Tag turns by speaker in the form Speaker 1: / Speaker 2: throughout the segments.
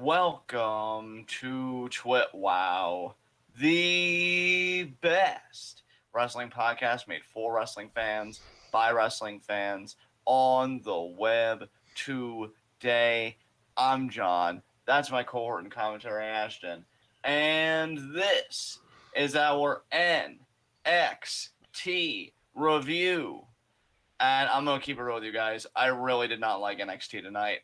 Speaker 1: Welcome to TWitWoW, the best wrestling podcast made for wrestling fans, by wrestling fans, on the web today. I'm John. That's my cohort and commentary, Ashton. And this is our NXT review. And I'm going to keep it real with you guys. I really did not like NXT tonight.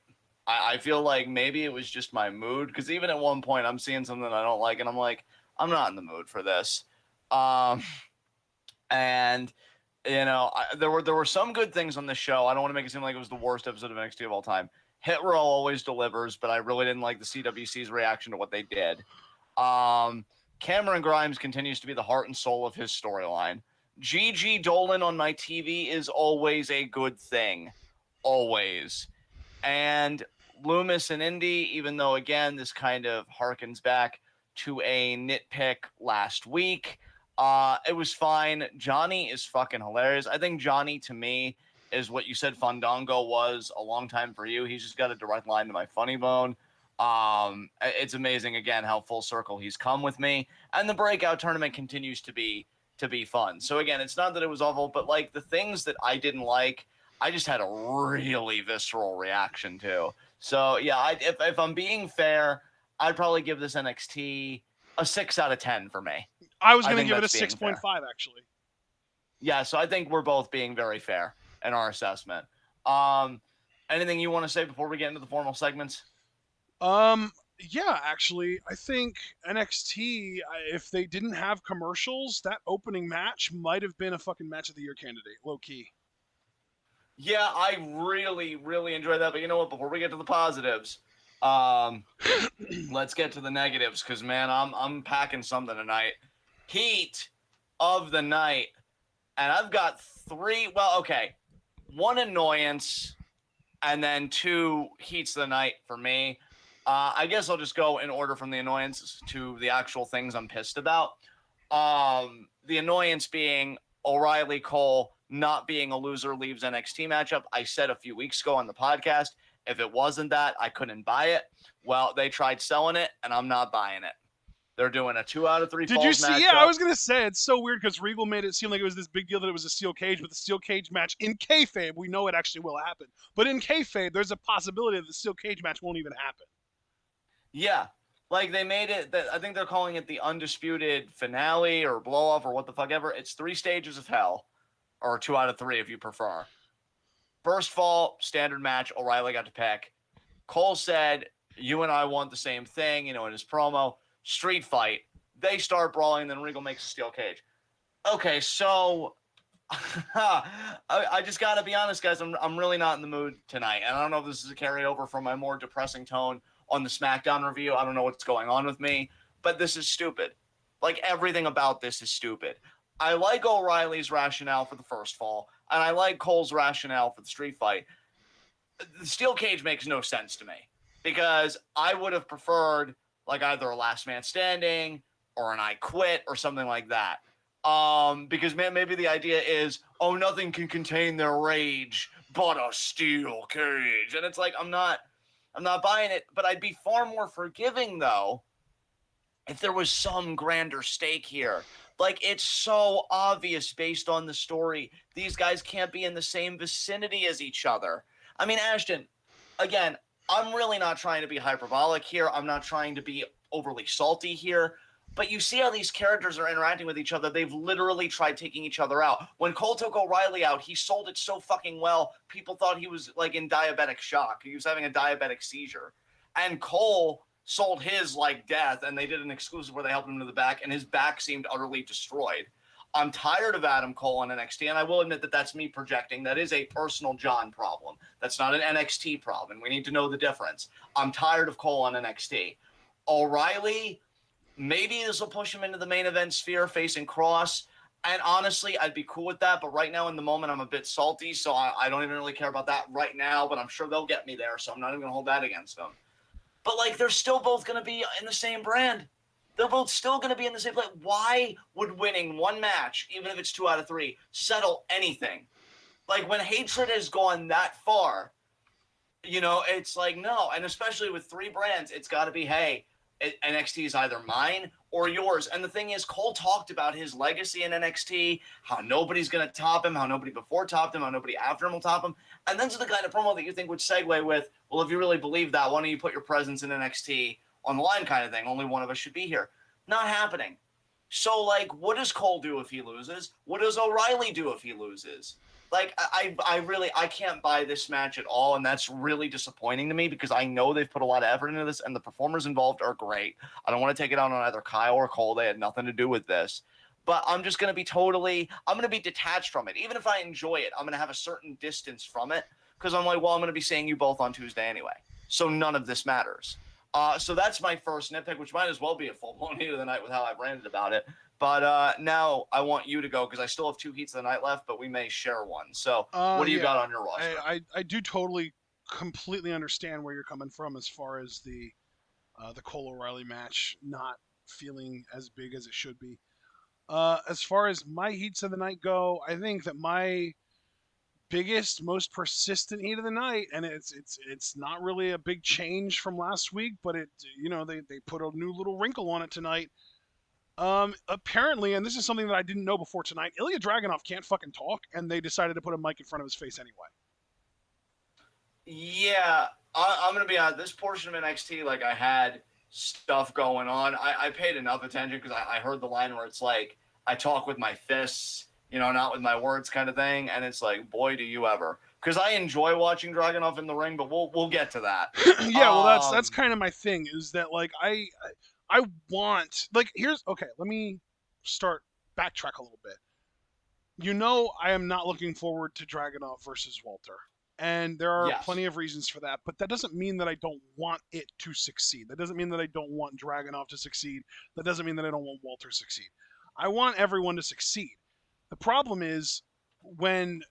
Speaker 1: I feel like maybe it was just my mood, because even at one point I'm seeing something I don't like, and I'm like, I'm not in the mood for this. And you know, there were some good things on the show. I don't want to make it seem like it was the worst episode of NXT of all time. Hit Row always delivers, but I really didn't like the CWC's reaction to what they did. Cameron Grimes continues to be the heart and soul of his storyline. Gigi Dolan on my TV is always a good thing. Always. And Loomis and Indy, even though, again, this kind of harkens back to a nitpick last week, it was fine. Johnny is fucking hilarious. I think Johnny, to me, is what you said Fandango was a long time for you. He's just got a direct line to my funny bone. It's amazing, again, how full circle he's come with me. And the breakout tournament continues to be fun. So, again, it's not that it was awful, but, like, the things that I didn't like, I just had a really visceral reaction to. So, yeah, if I'm being fair, I'd probably give this NXT a 6 out of 10 for me.
Speaker 2: I was going to give it a 6.5, actually.
Speaker 1: Yeah, so I think we're both being very fair in our assessment. Anything you want to say before we get into the formal segments?
Speaker 2: Yeah, actually, I think NXT, if they didn't have commercials, that opening match might have been a fucking match of the year candidate, low key.
Speaker 1: Yeah, I really, really enjoyed that. But you know what? Before we get to the positives, let's get to the negatives, because, man, I'm packing something tonight. Heat of the night. And I've got 3. Well, okay. 1 annoyance, and then 2 heats of the night for me. I guess I'll just go in order from the annoyances to the actual things I'm pissed about. The annoyance being O'Reilly Cole not being a loser leaves NXT matchup. I said a few weeks ago on the podcast, if it wasn't that, I couldn't buy it. Well, they tried selling it, and I'm not buying it. They're doing a 2 out of 3
Speaker 2: Did
Speaker 1: falls
Speaker 2: you see?
Speaker 1: matchup.
Speaker 2: Yeah, I was going to say, it's so weird because Regal made it seem like it was this big deal that it was a steel cage, but the steel cage match in kayfabe, we know it actually will happen. But in kayfabe, there's a possibility that the steel cage match won't even happen.
Speaker 1: Yeah. Like, they made it, I think they're calling it the undisputed finale or blow-off or what the fuck ever. It's 3 stages of hell. Or 2 out of 3 if you prefer. First fall, standard match, O'Reilly got to pick. Cole said, you and I want the same thing, in his promo. Street fight. They start brawling, then Regal makes a steel cage. Okay, so I just got to be honest, guys. I'm really not in the mood tonight. And I don't know if this is a carryover from my more depressing tone on the SmackDown review. I don't know what's going on with me. But this is stupid. Like, everything about this is stupid. I like O'Reilly's rationale for the first fall, and I like Cole's rationale for the street fight. The steel cage makes no sense to me, because I would have preferred, like, either a last man standing or an I quit or something like that. Because, man, maybe the idea is, oh, nothing can contain their rage but a steel cage. And it's like, I'm not buying it, but I'd be far more forgiving, though, if there was some grander stake here. Like, it's so obvious based on the story. These guys can't be in the same vicinity as each other. I mean, Ashton, again, I'm really not trying to be hyperbolic here. I'm not trying to be overly salty here. But you see how these characters are interacting with each other. They've literally tried taking each other out. When Cole took O'Reilly out, he sold it so fucking well, people thought he was, like, in diabetic shock. He was having a diabetic seizure. And Cole sold his like death, and they did an exclusive where they helped him to the back, and his back seemed utterly destroyed. I'm tired of Adam Cole on NXT, and I will admit that that's me projecting. That is a personal John problem. That's not an NXT problem. We need to know the difference. I'm tired of Cole on NXT. O'Reilly, maybe this will push him into the main event sphere facing Cross, and honestly, I'd be cool with that, but right now in the moment, I'm a bit salty, so I don't even really care about that right now, but I'm sure they'll get me there, so I'm not even going to hold that against them. But, like, they're still both going to be in the same brand. They're both still going to be in the same place. Why would winning one match, even if it's 2 out of 3, settle anything? Like, when hatred has gone that far, You know, it's like, no. And especially with 3 brands, it's got to be, hey, NXT is either mine or yours. And the thing is, Cole talked about his legacy in NXT, how nobody's going to top him, how nobody before topped him, how nobody after him will top him. And then to the kind of promo that you think would segue with, well, if you really believe that, why don't you put your presence in NXT on the line kind of thing? Only one of us should be here. Not happening. So, like, what does Cole do if he loses? What does O'Reilly do if he loses? Like, I can't buy this match at all, and that's really disappointing to me because I know they've put a lot of effort into this, and the performers involved are great. I don't want to take it out on either Kyle or Cole. They had nothing to do with this. But I'm just going to be I'm going to be detached from it. Even if I enjoy it, I'm going to have a certain distance from it because I'm like, well, I'm going to be seeing you both on Tuesday anyway. So none of this matters. So that's my first nitpick, which might as well be a full-blown heat of the night with how I've ranted about it. But now I want you to go because I still have 2 heats of the night left, but we may share one. So what do you got on your roster?
Speaker 2: I do totally, completely understand where you're coming from as far as the Cole O'Reilly match not feeling as big as it should be. As far as my heats of the night go, I think that my biggest, most persistent heat of the night, and it's not really a big change from last week, but it, you know, they put a new little wrinkle on it tonight. Apparently, and this is something that I didn't know before tonight, Ilya Dragunov can't fucking talk, and they decided to put a mic in front of his face anyway.
Speaker 1: Yeah, I'm gonna be on this portion of NXT. Like, I had stuff going on. I paid enough attention because I heard the line where it's like, I talk with my fists, you know, not with my words kind of thing. And it's like, boy, do you ever. Because I enjoy watching Dragunov in the ring, but we'll get to that.
Speaker 2: Yeah, well, that's kind of my thing, is that, like, I want, like, okay, let me backtrack a little bit. You know, I am not looking forward to Dragunov versus Walter. And there are plenty of reasons for that, but that doesn't mean that I don't want it to succeed. That doesn't mean that I don't want Dragunov to succeed. That doesn't mean that I don't want Walter to succeed. I want everyone to succeed. The problem is when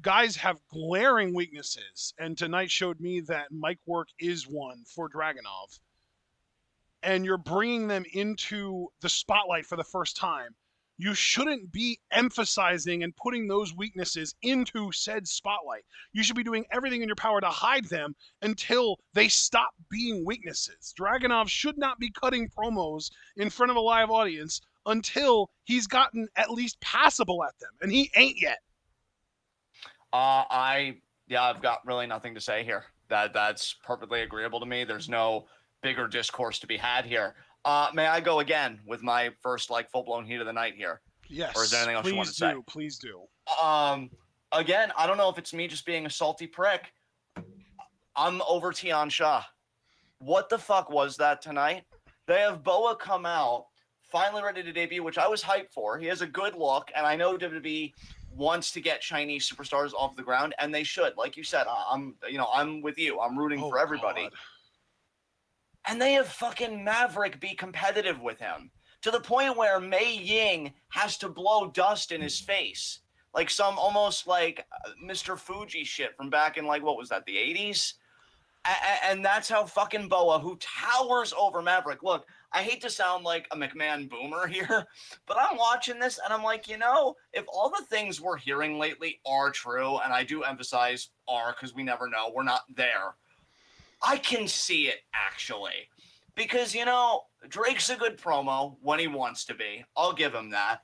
Speaker 2: guys have glaring weaknesses, and tonight showed me that mic work is one for Dragunov, and you're bringing them into the spotlight for the first time, you shouldn't be emphasizing and putting those weaknesses into said spotlight. You should be doing everything in your power to hide them until they stop being weaknesses. Dragunov should not be cutting promos in front of a live audience until he's gotten at least passable at them, and he ain't yet.
Speaker 1: I've got really nothing to say here. That's perfectly agreeable to me. There's no bigger discourse to be had here. May I go again with my first, like, full-blown heat of the night here?
Speaker 2: Yes.
Speaker 1: Or is there anything else you want to say?
Speaker 2: Please do.
Speaker 1: Again, I don't know if it's me just being a salty prick. I'm over Tian Sha. What the fuck was that tonight? They have Boa come out, finally ready to debut, which I was hyped for. He has a good look, and I know WWE wants to get Chinese superstars off the ground, and they should. Like you said, I'm with you. I'm rooting for everybody. God. And they have fucking Maverick be competitive with him to the point where Mei Ying has to blow dust in his face. Like some almost like Mr. Fuji shit from back in, like, what was that, the 80s? And that's how fucking Boa, who towers over Maverick. Look, I hate to sound like a McMahon boomer here, but I'm watching this and I'm like, you know, if all the things we're hearing lately are true, and I do emphasize are because we never know, we're not there, I can see it, actually. Because, you know, Drake's a good promo when he wants to be. I'll give him that.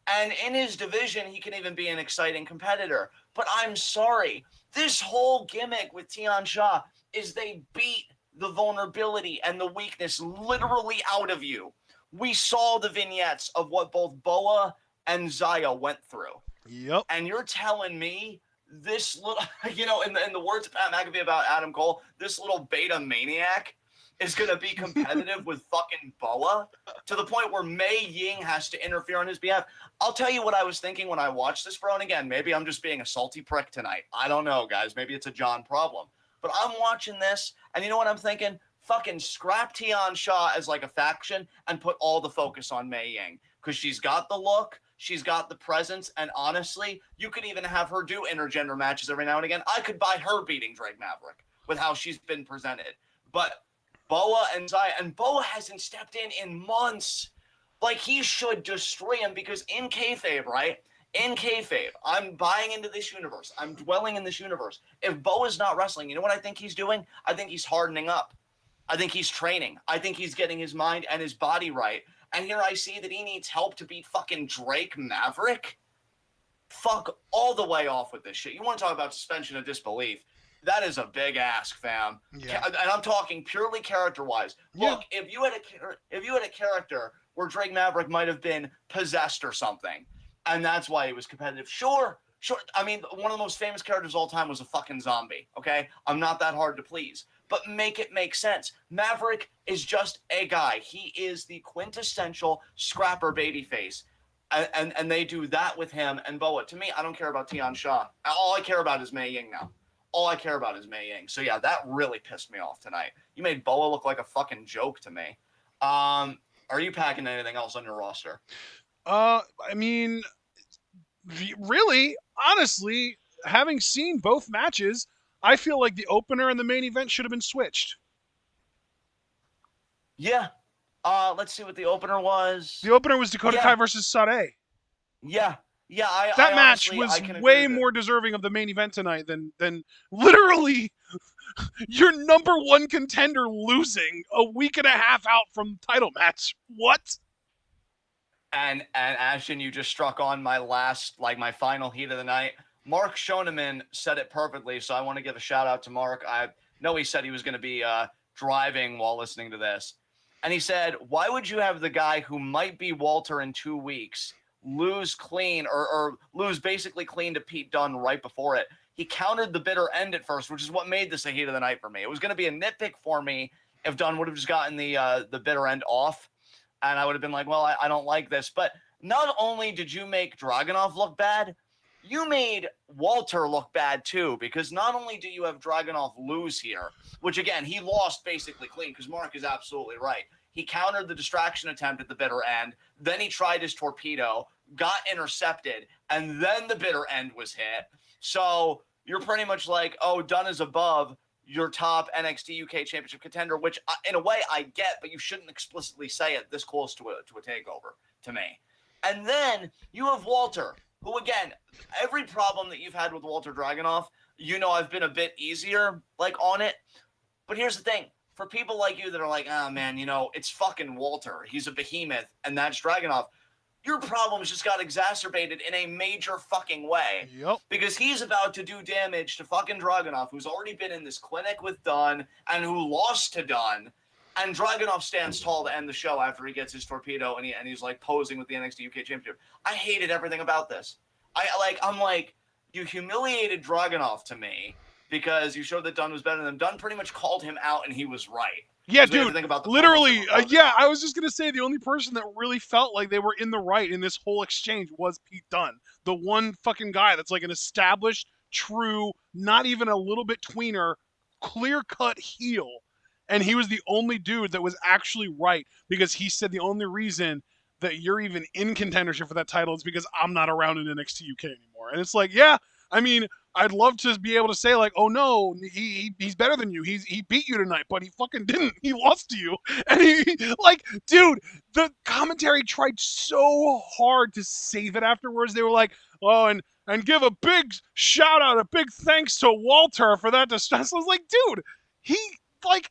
Speaker 1: And in his division, he can even be an exciting competitor. But I'm sorry. This whole gimmick with Tian Sha is they beat the vulnerability and the weakness literally out of you. We saw the vignettes of what both Boa and Zaya went through.
Speaker 2: Yep.
Speaker 1: And you're telling me this little, you know, in the words of Pat McAfee about Adam Cole, this little beta maniac is going to be competitive with fucking Boa to the point where Mei Ying has to interfere on his behalf. I'll tell you what I was thinking when I watched this, bro. And again, maybe I'm just being a salty prick tonight. I don't know, guys. Maybe it's a John problem. But I'm watching this, and you know what I'm thinking? Fucking scrap Tian Sha as like a faction and put all the focus on Mei Ying. Because she's got the look, she's got the presence, and honestly, you could even have her do intergender matches every now and again. I could buy her beating Drake Maverick with how she's been presented. But Boa and Zaya, and Boa hasn't stepped in months. Like, he should destroy him because in kayfabe, right? In kayfabe, I'm buying into this universe. I'm dwelling in this universe. If Bo is not wrestling, you know what I think he's doing? I think he's hardening up. I think he's training. I think he's getting his mind and his body right. And here I see that he needs help to beat fucking Drake Maverick. Fuck all the way off with this shit. You want to talk about suspension of disbelief? That is a big ask, fam.
Speaker 2: Yeah.
Speaker 1: And I'm talking purely character-wise. Look, if you had a character where Drake Maverick might have been possessed or something, and that's why he was competitive, sure. I mean, one of the most famous characters of all time was a fucking zombie, okay? I'm not that hard to please. But make it make sense. Maverick is just a guy. He is the quintessential scrapper babyface. And they do that with him and Boa. To me, I don't care about Tian Sha. All I care about is Mei Ying now. All I care about is Mei Ying. So yeah, that really pissed me off tonight. You made Boa look like a fucking joke to me. Are you packing anything else on your roster?
Speaker 2: I mean, really, honestly, having seen both matches, I feel like the opener and the main event should have been switched.
Speaker 1: Yeah. Let's see what the opener was.
Speaker 2: The opener was Dakota Kai versus Sade.
Speaker 1: Yeah. Yeah,
Speaker 2: that match
Speaker 1: honestly,
Speaker 2: was way more deserving of the main event tonight than literally your number one contender losing a week and a half out from the title match. What?
Speaker 1: And Ashton, you just struck on my my final heat of the night. Mark Schoeneman said it perfectly, so I want to give a shout out to Mark. I know he said he was going to be driving while listening to this. And he said, why would you have the guy who might be Walter in 2 weeks lose clean or lose basically clean to Pete Dunne right before it? He countered the bitter end at first, which is what made this a heat of the night for me. It was going to be a nitpick for me if Dunne would have just gotten the bitter end off. And I would have been like, well, I don't like this. But not only did you make Dragunov look bad, you made Walter look bad too, because not only do you have Dragunov lose here, which again, he lost basically clean, because Mark is absolutely right. He countered the distraction attempt at the bitter end, then he tried his torpedo, got intercepted, and then the bitter end was hit. So you're pretty much like, oh, Dunne is above your top NXT UK Championship contender, which in a way I get, but you shouldn't explicitly say it this close to a takeover to me. And then you have Walter, who, again, every problem that you've had with Walter Dragunov, you know I've been a bit easier, on it. But here's the thing. For people like you that are like, oh, man, it's fucking Walter. He's a behemoth, and that's Dragunov. Your problems just got exacerbated in a major fucking way.
Speaker 2: Yep.
Speaker 1: Because he's about to do damage to fucking Dragunov, who's already been in this clinic with Dunne, and who lost to Dunne. And Dragunov stands tall to end the show after he gets his torpedo and he's posing with the NXT UK Championship. I hated everything about this. I'm like, you humiliated Dragunov to me because you showed that Dunne was better than him. Dunne pretty much called him out and he was right.
Speaker 2: Yeah, dude, literally, I was just going to say the only person that really felt like they were in the right in this whole exchange was Pete Dunne. The one fucking guy that's an established, true, not even a little bit tweener, clear-cut heel. And he was the only dude that was actually right, because he said the only reason that you're even in contendership for that title is because I'm not around in NXT UK anymore. And it's like, yeah, I mean, I'd love to be able to say oh no, he's better than you. He beat you tonight, but he fucking didn't. He lost to you. And he dude, the commentary tried so hard to save it afterwards. They were like, oh, and give a big shout out, a big thanks to Walter for that distraction. I was like, dude, he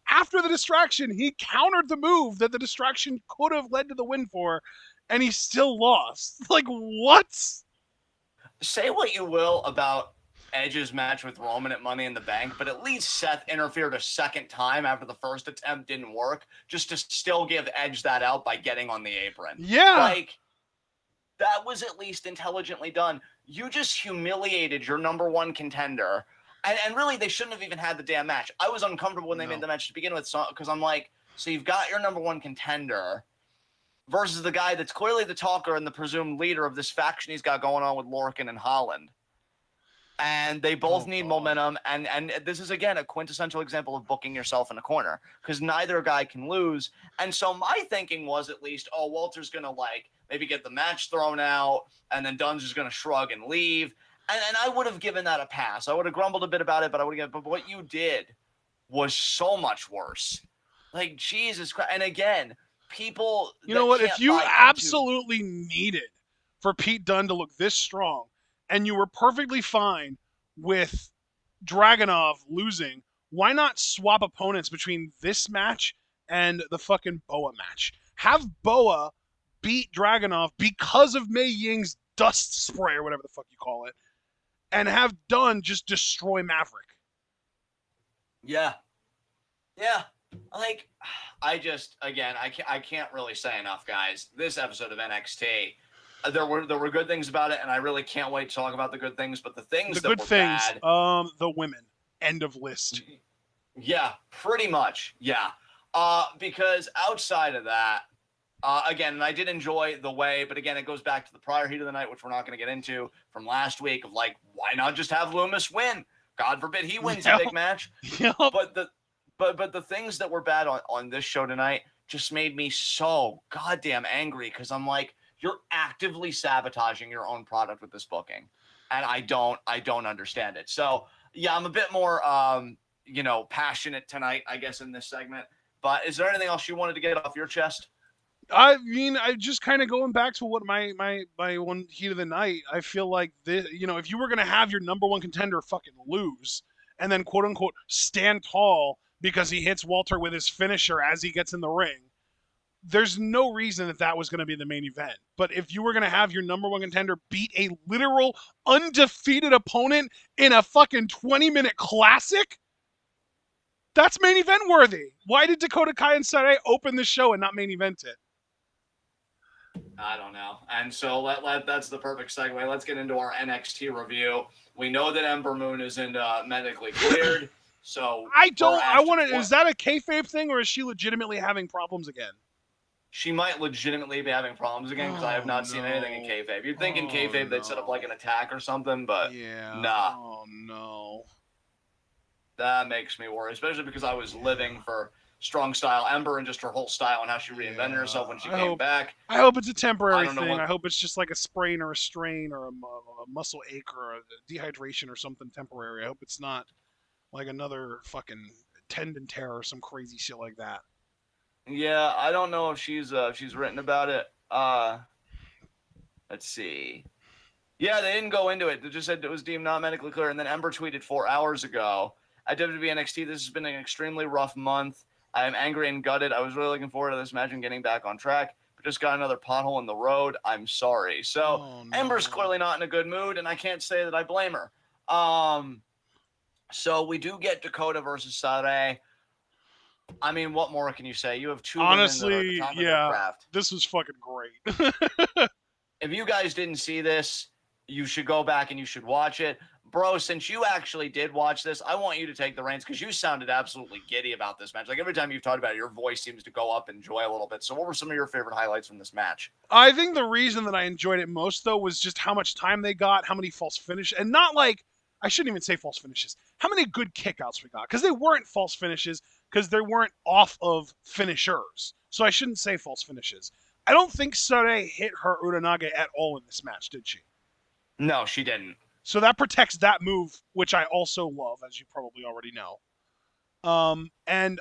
Speaker 2: after the distraction, he countered the move that the distraction could have led to the win for, and he still lost. What?
Speaker 1: Say what you will about Edge's match with Roman at Money in the Bank, but at least Seth interfered a second time after the first attempt didn't work, just to still give Edge that out by getting on the apron.
Speaker 2: Yeah.
Speaker 1: That was at least intelligently done. You just humiliated your number one contender. And really, they shouldn't have even had the damn match. I was uncomfortable when they made the match to begin with, because I'm like, so you've got your number one contender versus the guy that's clearly the talker and the presumed leader of this faction he's got going on with Lorcan and Holland. And they both need momentum. And this is, again, a quintessential example of booking yourself in a corner, because neither guy can lose. And so my thinking was at least, oh, Walter's going to, maybe get the match thrown out, and then Dunn's just going to shrug and leave. And I would have given that a pass. I would have grumbled a bit about it, but but what you did was so much worse. Jesus Christ. And again, people...
Speaker 2: You know what? If you absolutely needed for Pete Dunne to look this strong, and you were perfectly fine with Dragunov losing, why not swap opponents between this match and the fucking Boa match? Have Boa beat Dragunov because of Mei Ying's dust spray or whatever the fuck you call it, and have Dunne just destroy Maverick.
Speaker 1: Yeah. Yeah. Like, I can't really say enough, guys. This episode of NXT, there were good things about it, and I really can't wait to talk about the good things. But the things that were bad,
Speaker 2: the women, end of list.
Speaker 1: Yeah, pretty much. Yeah, because outside of that, again, and I did enjoy the way, but again, it goes back to the prior heat of the night, which we're not going to get into from last week. Of like, why not just have Loomis win? God forbid he wins a big match.
Speaker 2: Yep.
Speaker 1: But the things that were bad on this show tonight just made me so goddamn angry, because I'm like, you're actively sabotaging your own product with this booking, and I don't understand it. So yeah, I'm a bit more passionate tonight, I guess, in this segment. But is there anything else you wanted to get off your chest?
Speaker 2: I mean, I just kind of going back to what my one heat of the night. I feel like this, if you were gonna have your number one contender fucking lose and then quote unquote stand tall because he hits Walter with his finisher as he gets in the ring, there's no reason that was going to be the main event. But if you were going to have your number one contender beat a literal undefeated opponent in a fucking 20-minute classic, that's main event worthy. Why did Dakota Kai and Sarai open the show and not main event it?
Speaker 1: I don't know. And so that's the perfect segue. Let's get into our NXT review. We know that Ember Moon isn't medically cleared. So
Speaker 2: is that a kayfabe thing, or is she legitimately having problems again?
Speaker 1: She might legitimately be having problems again, because I have not seen anything in kayfabe. You'd think in kayfabe they'd set up like an attack or something, but nah.
Speaker 2: Oh no.
Speaker 1: That makes me worry, especially because I was living for strong style Ember and just her whole style and how she reinvented herself when she came back.
Speaker 2: I hope it's a temporary thing. I hope it's just like a sprain or a strain or a muscle ache or a dehydration or something temporary. I hope it's not like another fucking tendon tear or some crazy shit like that.
Speaker 1: Yeah, I don't know if she's written about it. Let's see. Yeah, they didn't go into it. They just said it was deemed not medically clear. And then Ember tweeted 4 hours ago, at WWE NXT, this has been an extremely rough month. I am angry and gutted. I was really looking forward to this match and getting back on track, but just got another pothole in the road. I'm sorry. So Ember's clearly not in a good mood, and I can't say that I blame her. So we do get Dakota versus Sarai. I mean, what more can you say? You have two
Speaker 2: honestly,
Speaker 1: women that are at the top of their craft.
Speaker 2: This was fucking great.
Speaker 1: If you guys didn't see this, you should go back and you should watch it. Bro, since you actually did watch this, I want you to take the reins, because you sounded absolutely giddy about this match. Like, every time you've talked about it, your voice seems to go up in joy a little bit. So what were some of your favorite highlights from this match?
Speaker 2: I think the reason that I enjoyed it most, though, was just how much time they got, how many false finishes, and not like, I shouldn't even say false finishes, how many good kickouts we got, because they weren't false finishes, because they weren't off of finishers. So I shouldn't say false finishes. I don't think Sarai hit her Uranage at all in this match, did she?
Speaker 1: No, she didn't.
Speaker 2: So that protects that move, which I also love, as you probably already know. And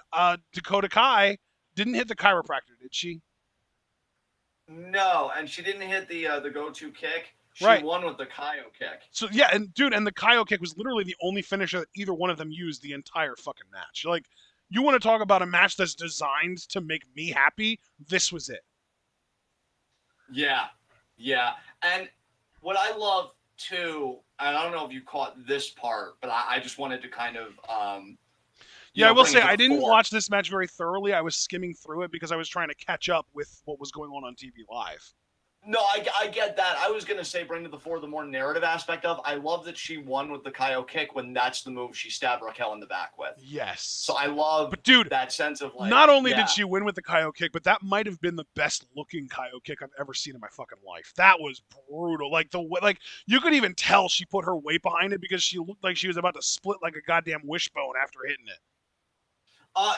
Speaker 2: Dakota Kai didn't hit the chiropractor, did she?
Speaker 1: No, and she didn't hit the go-to kick. She won with the Kaio kick.
Speaker 2: So yeah, and the Kaio kick was literally the only finisher that either one of them used the entire fucking match. Like, you want to talk about a match that's designed to make me happy? This was it.
Speaker 1: Yeah. And what I love too, and I don't know if you caught this part, but I just wanted to kind of
Speaker 2: I will say I didn't watch this match very thoroughly. I was skimming through it because I was trying to catch up with what was going on TV Live.
Speaker 1: No, I get that. I was going to say bring to the fore the more narrative aspect of, I love that she won with the Kaio kick when that's the move she stabbed Raquel in the back with.
Speaker 2: Yes.
Speaker 1: So I love that sense of like...
Speaker 2: Not only did she win with the Kaio kick, but that might have been the best looking Kaio kick I've ever seen in my fucking life. That was brutal. Like, you could even tell she put her weight behind it because she looked like she was about to split like a goddamn wishbone after hitting it.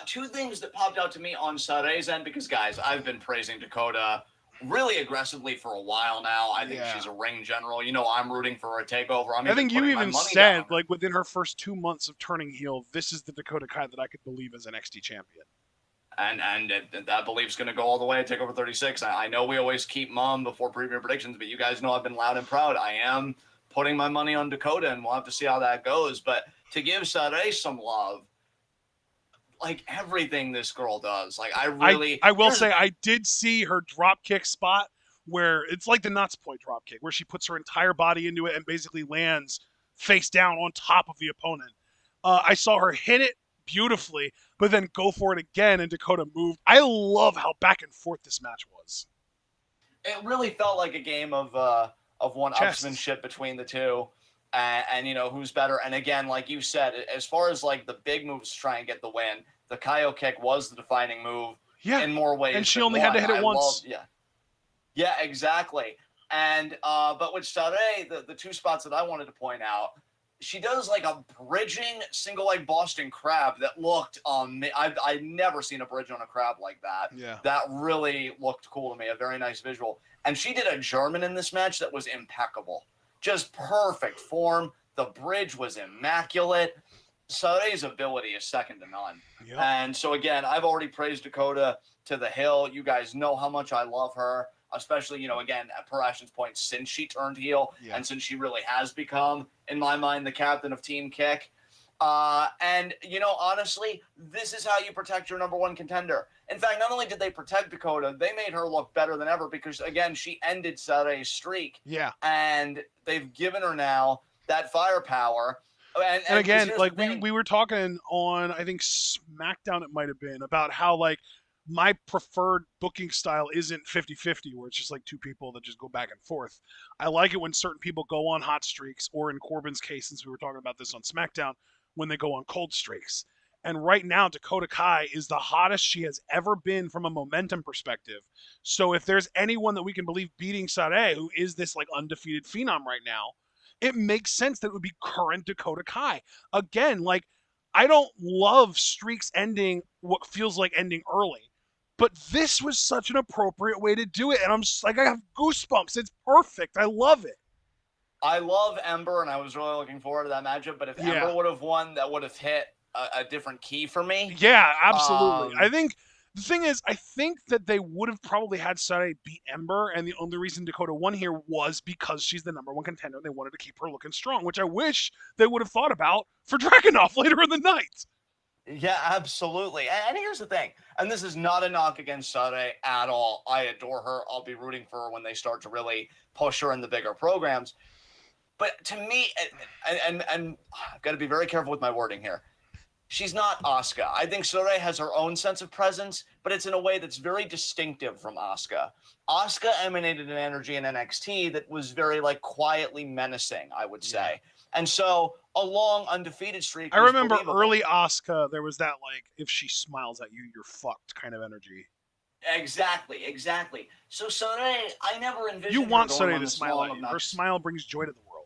Speaker 1: Two things that popped out to me on Sarai's end, because, guys, I've been praising Dakota really aggressively for a while now. I think she's a ring general. You know, I'm rooting for her takeover.
Speaker 2: I think you even said, like, within her first 2 months of turning heel, this is the Dakota Kai that I could believe as NXT champion.
Speaker 1: and that belief's going to go all the way to TakeOver 36. I know we always keep mum before preview predictions, but you guys know I've been loud and proud. I am putting my money on Dakota, and we'll have to see how that goes. But to give Saturday some love, like everything this girl does, like I
Speaker 2: will say I did see her drop kick spot where it's like the Nuts Point drop kick, where she puts her entire body into it and basically lands face down on top of the opponent. I saw her hit it beautifully, but then go for it again, and Dakota moved. I love how back and forth this match was.
Speaker 1: It really felt like a game of one-upsmanship between the two, and you know who's better. And again, like you said, as far as like the big moves to try and get the win, the Kaio kick was the defining move in more ways.
Speaker 2: And she only had to hit it once.
Speaker 1: Yeah, exactly. And but with Saturday, the two spots that I wanted to point out, she does like a bridging single leg Boston Crab that looked I've never seen a bridge on a crab like that.
Speaker 2: Yeah.
Speaker 1: That really looked cool to me, a very nice visual. And she did a German in this match that was impeccable. Just perfect form. The bridge was immaculate. Saturday's ability is second to none.
Speaker 2: Yep.
Speaker 1: And so again, I've already praised Dakota to the hill. You guys know how much I love her. Especially, you know, again, at Per Ashton's point, since she turned heel and since she really has become, in my mind, the captain of Team Kick. And, you know, honestly, this is how you protect your number one contender. In fact, not only did they protect Dakota, they made her look better than ever because, again, she ended Saturday's streak.
Speaker 2: Yeah.
Speaker 1: And they've given her now that firepower.
Speaker 2: And again, like we were talking on, I think, SmackDown it might have been, about how, like, my preferred booking style isn't 50-50, where it's just like two people that just go back and forth. I like it when certain people go on hot streaks, or in Corbin's case, since we were talking about this on SmackDown, when they go on cold streaks. And right now, Dakota Kai is the hottest she has ever been from a momentum perspective. So if there's anyone that we can believe beating Sade, who is this like undefeated phenom right now, it makes sense that it would be current Dakota Kai. Again, like, I don't love streaks ending what feels like ending early. But this was such an appropriate way to do it. And I'm just like, I have goosebumps. It's perfect. I love it.
Speaker 1: I love Ember, and I was really looking forward to that matchup. But if Ember would have won, that would have hit a different key for me.
Speaker 2: Yeah, absolutely. I think the thing is, I think that they would have probably had Saturday beat Ember. And the only reason Dakota won here was because she's the number one contender. And they wanted to keep her looking strong, which I wish they would have thought about for Dragunov later in the night.
Speaker 1: Yeah, absolutely. And here's the thing, and this is not a knock against Sade at all. I adore her. I'll be rooting for her when they start to really push her in the bigger programs. But to me, and I've got to be very careful with my wording here, she's not Asuka. I think Sade has her own sense of presence, but it's in a way that's very distinctive from Asuka. Asuka emanated an energy in NXT that was very, like, quietly menacing, I would say. Yeah. And so a long undefeated streak.
Speaker 2: I remember early Asuka, there was that, like, if she smiles at you, you're fucked kind of energy.
Speaker 1: Exactly. So Sade, I never envisioned
Speaker 2: you want Sade to smile at you. Her smile brings joy to the world.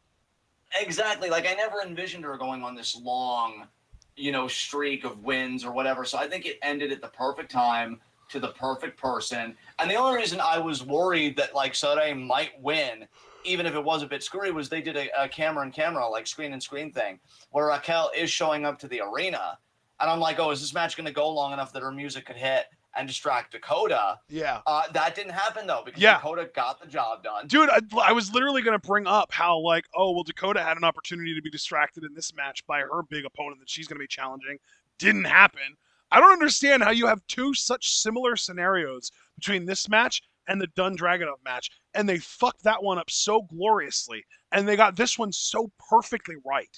Speaker 1: Exactly. Like, I never envisioned her going on this long, you know, streak of wins or whatever. So I think it ended at the perfect time to the perfect person. And the only reason I was worried that, like, Sade might win, even if it was a bit screwy, was they did a camera, like screen thing, where Raquel is showing up to the arena. And I'm like, oh, is this match going to go long enough that her music could hit and distract Dakota?
Speaker 2: Yeah.
Speaker 1: That didn't happen, though, because Dakota got the job done.
Speaker 2: Dude, I was literally going to bring up how, like, oh, well, Dakota had an opportunity to be distracted in this match by her big opponent that she's going to be challenging. Didn't happen. I don't understand how you have two such similar scenarios between this match and the Dunn Dragunov match, and they fucked that one up so gloriously, and they got this one so perfectly right.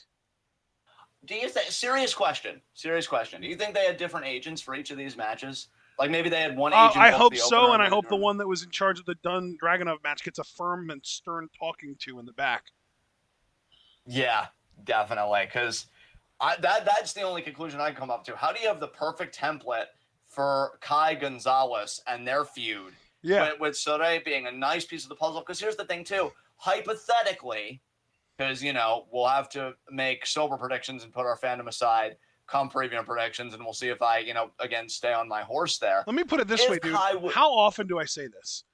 Speaker 1: Do you think, serious question, do you think they had different agents for each of these matches? Like, maybe they had one agent.
Speaker 2: I hope so, and I hope the one that was in charge of the Dunn Dragunov match gets a firm and stern talking to in the back.
Speaker 1: Yeah, definitely, because that's the only conclusion I come up to. How do you have the perfect template for Kai Gonzalez and their feud?
Speaker 2: Yeah.
Speaker 1: With Sade being a nice piece of the puzzle. Because here's the thing, too. Hypothetically, because, you know, we'll have to make sober predictions and put our fandom aside come preview predictions, and we'll see if I, you know, again, stay on my horse there.
Speaker 2: Let me put it this way, dude. How often do I say this?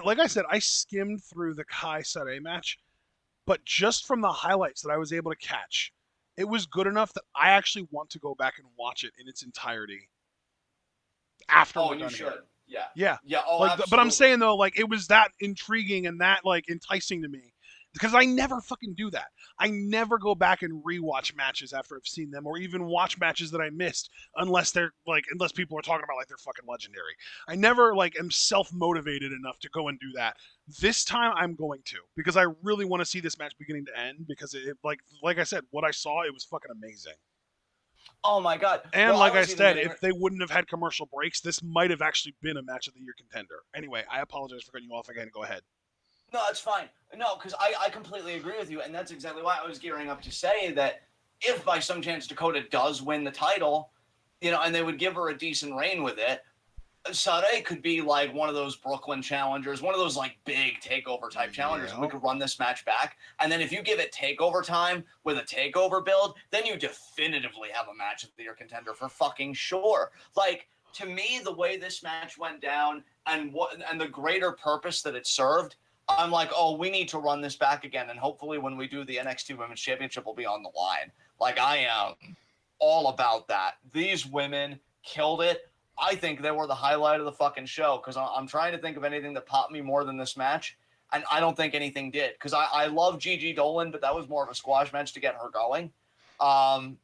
Speaker 2: Like I said, I skimmed through the Kai Sade match, but just from the highlights that I was able to catch, it was good enough that I actually want to go back and watch it in its entirety. after
Speaker 1: Oh,
Speaker 2: we're
Speaker 1: and you
Speaker 2: done
Speaker 1: should.
Speaker 2: here.
Speaker 1: Yeah.
Speaker 2: Yeah.
Speaker 1: Yeah. Oh,
Speaker 2: Like, but I'm
Speaker 1: absolutely.
Speaker 2: saying though, like, it was that intriguing and that like enticing to me because I never fucking do that. I never go back and rewatch matches after I've seen them, or even watch matches that I missed unless they're like, unless people are talking about like they're fucking legendary. I never like am self motivated enough to go and do that. This time I'm going to because I really want to see this match beginning to end because it like I said, what I saw, it was fucking amazing.
Speaker 1: Oh my God.
Speaker 2: And
Speaker 1: Well, I
Speaker 2: like I
Speaker 1: was even
Speaker 2: said,
Speaker 1: getting.
Speaker 2: if they wouldn't have had commercial breaks, this might have actually been a match of the year contender. Anyway, I apologize for cutting you off again. Go ahead.
Speaker 1: No, that's fine. No, because I completely agree with you, and that's exactly why I was gearing up to say that if by some chance Dakota does win the title, and they would give her a decent reign with it, Saturday could be like one of those Brooklyn challengers, one of those like big takeover type challengers. And we could run this match back. And then if you give it takeover time with a takeover build, then you definitively have a match of the year contender for fucking sure. Like, to me, the way this match went down and the greater purpose that it served, I'm like, oh, we need to run this back again. And hopefully when we do the NXT Women's Championship will be on the line. Like, I am all about that. These women killed it. I think they were the highlight of the fucking show because I'm trying to think of anything that popped me more than this match, and I don't think anything did because I love Gigi Dolan, but that was more of a squash match to get her going. And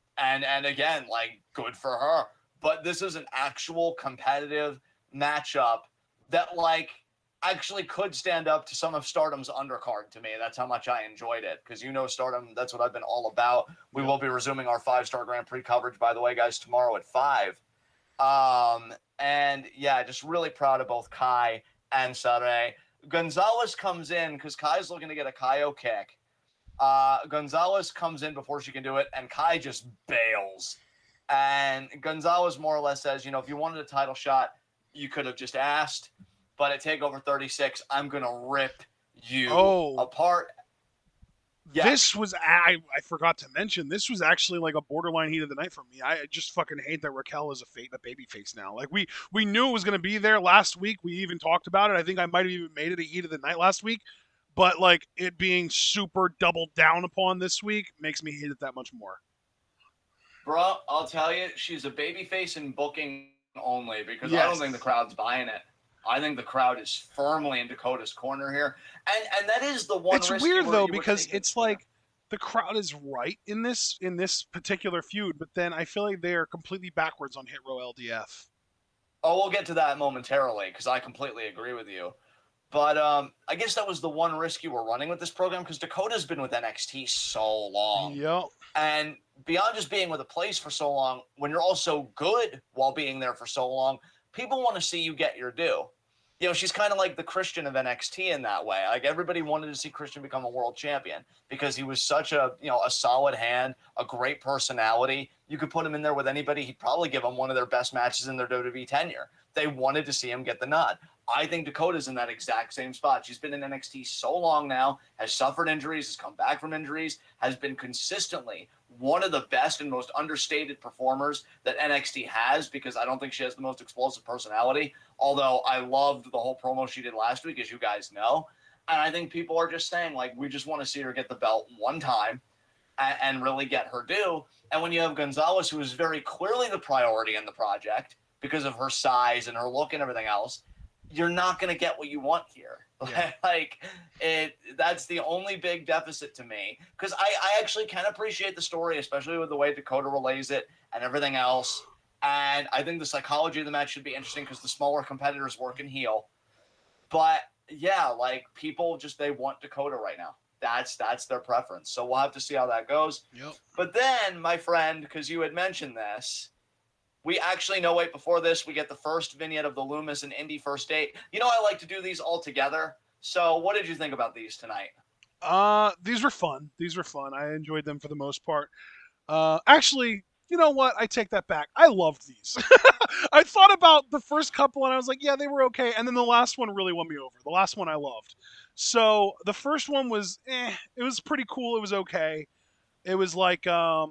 Speaker 1: again, like, good for her. But this is an actual competitive matchup that like actually could stand up to some of Stardom's undercard to me. That's how much I enjoyed it because Stardom, that's what I've been all about. We will be resuming our 5-star Grand Prix coverage, by the way, guys, tomorrow at 5. And yeah, just really proud of both Kai and Saray. Gonzalez comes in because Kai's looking to get a KO kick. Gonzalez comes in before she can do it, and Kai just bails. And Gonzalez more or less says, if you wanted a title shot, you could have just asked. But at TakeOver 36, I'm going to rip you apart.
Speaker 2: Yeah. This was, I forgot to mention, this was actually like a borderline heat of the night for me. I just fucking hate that Raquel is a baby face now. Like we knew it was going to be there last week. We even talked about it. I think I might have even made it a heat of the night last week. But like it being super doubled down upon this week makes me hate it that much more.
Speaker 1: Bro, I'll tell you, she's a baby face in booking only because I don't think the crowd's buying it. I think the crowd is firmly in Dakota's corner here. And that is the one
Speaker 2: risk. It's weird though because it's like the crowd is right in this particular feud, but then I feel like they are completely backwards on Hit Row LDF.
Speaker 1: Oh, we'll get to that momentarily because I completely agree with you. But I guess that was the one risk you were running with this program because Dakota's been with NXT so long.
Speaker 2: Yep.
Speaker 1: And beyond just being with a place for so long, when you're also good while being there for so long, people want to see you get your due. She's kind of like the Christian of NXT in that way. Like everybody wanted to see Christian become a world champion because he was such a solid hand, a great personality. You could put him in there with anybody. He'd probably give them one of their best matches in their WWE tenure. They wanted to see him get the nod. I think Dakota's in that exact same spot. She's been in NXT so long now, has suffered injuries, has come back from injuries, has been consistently one of the best and most understated performers that NXT has because I don't think she has the most explosive personality, although I loved the whole promo she did last week, as you guys know. And I think people are just saying, like, we just want to see her get the belt one time and really get her due. And when you have Gonzalez, who is very clearly the priority in the project because of her size and her look and everything else, you're not going to get what you want here. Yeah. That's the only big deficit to me because I actually can appreciate the story, especially with the way Dakota relays it and everything else. And I think the psychology of the match should be interesting because the smaller competitors work and heel. But yeah, like people they want Dakota right now. That's their preference. So we'll have to see how that goes.
Speaker 2: Yep.
Speaker 1: But then, my friend, because you had mentioned this, we actually know before this, we get the first vignette of the Loomis and Indy first date. I like to do these all together. So what did you think about these tonight?
Speaker 2: These were fun. I enjoyed them for the most part. Actually, you know what? I take that back. I loved these. I thought about the first couple and I was like, yeah, they were okay. And then the last one really won me over. The last one I loved. So the first one was, it was pretty cool. It was okay. It was like the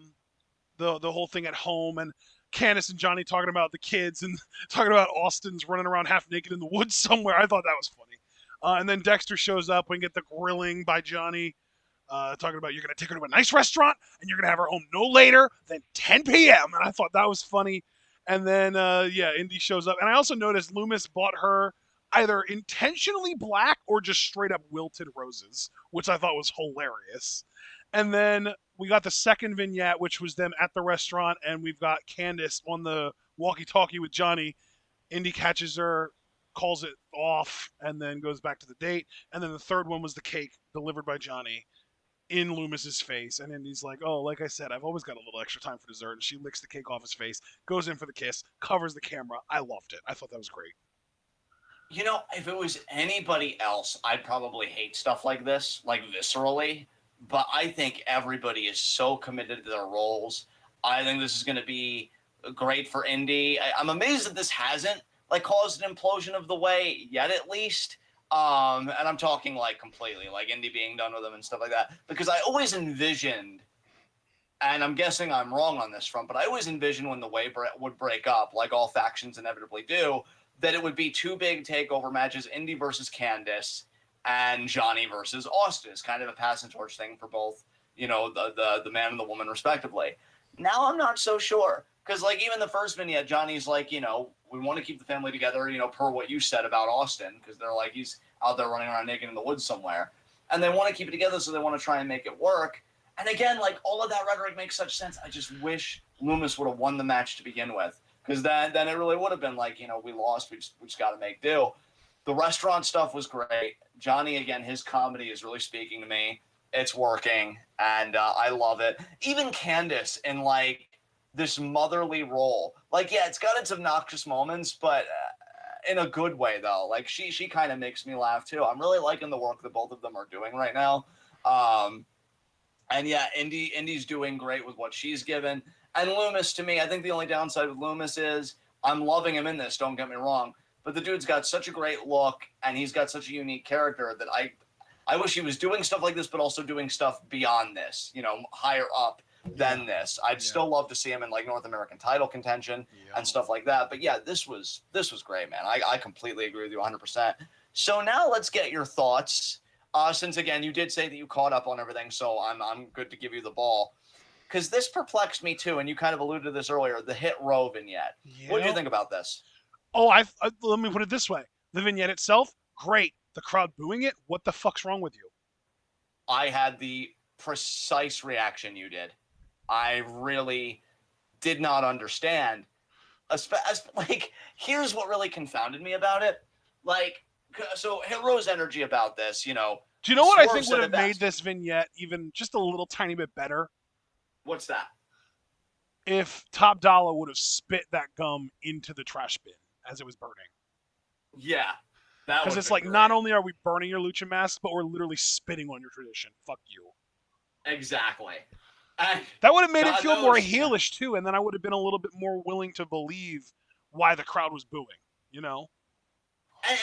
Speaker 2: whole thing at home and Candice and Johnny talking about the kids and talking about Austin's running around half naked in the woods somewhere. I thought that was funny. And then Dexter shows up and get the grilling by Johnny, talking about you're going to take her to a nice restaurant and you're going to have her home no later than 10 p.m. And I thought that was funny. And then, Indy shows up. And I also noticed Loomis bought her either intentionally black or just straight up wilted roses, which I thought was hilarious. And then we got the second vignette, which was them at the restaurant, and we've got Candice on the walkie-talkie with Johnny. Indy catches her, calls it off, and then goes back to the date. And then the third one was the cake delivered by Johnny in Loomis's face. And Indy's like, oh, like I said, I've always got a little extra time for dessert. And she licks the cake off his face, goes in for the kiss, covers the camera. I loved it. I thought that was great.
Speaker 1: You know, if it was anybody else, I'd probably hate stuff like this, like viscerally. But I think everybody is so committed to their roles. I think this is going to be great for Indy. I'm amazed that this hasn't like caused an implosion of the way yet, at least. And I'm talking like completely, like Indy being done with them and stuff like that. Because I always envisioned, and I'm guessing I'm wrong on this front, but I always envisioned when the way would break up, like all factions inevitably do, that it would be two big takeover matches, Indy versus Candice and Johnny versus Austin. It's kind of a passing torch thing for both, you know, the man and the woman respectively. Now I'm not so sure. Because, like, even the first vignette, Johnny's like, you know, we want to keep the family together, you know, per what you said about Austin. Because they're like, he's out there running around naked in the woods somewhere. And they want to keep it together, so they want to try and make it work. And again, like, all of that rhetoric makes such sense. I just wish Loomis would have won the match to begin with. Because then it really would have been like, you know, we lost, we just got to make do. The restaurant stuff was great. Johnny, again, his comedy is really speaking to me. It's working, and I love it. Even Candice in, like, this motherly role. Like, yeah, it's got its obnoxious moments, but in a good way, though. Like, she kind of makes me laugh, too. I'm really liking the work that both of them are doing right now. And, yeah, Indy's doing great with what she's given. And Loomis, to me, I think the only downside with Loomis is I'm loving him in this, don't get me wrong. But the dude's got such a great look, and he's got such a unique character that I wish he was doing stuff like this, but also doing stuff beyond this, you know, higher up than this. I'd still love to see him in, like, North American title contention and stuff like that. But, yeah, this was great, man. I completely agree with you 100%. So now let's get your thoughts. Since, again, you did say that you caught up on everything, so I'm good to give you the ball. Because this perplexed me, too, and you kind of alluded to this earlier, the Hit Row vignette. Yep. What do you think about this?
Speaker 2: Oh, let me put it this way. The vignette itself, great. The crowd booing it, what the fuck's wrong with you?
Speaker 1: I had the precise reaction you did. I really did not understand. Like, here's what really confounded me about it. Like, so Hit Row's energy about this, you know.
Speaker 2: Do you know what I think would have made this vignette even just a little tiny bit better?
Speaker 1: What's that?
Speaker 2: If Top Dollar would have spit that gum into the trash bin as it was burning.
Speaker 1: Yeah.
Speaker 2: Because it's like, great. Not only are we burning your lucha mask, but we're literally spitting on your tradition. Fuck you.
Speaker 1: Exactly.
Speaker 2: That would have made it feel more heelish, too, and then I would have been a little bit more willing to believe why the crowd was booing, you know?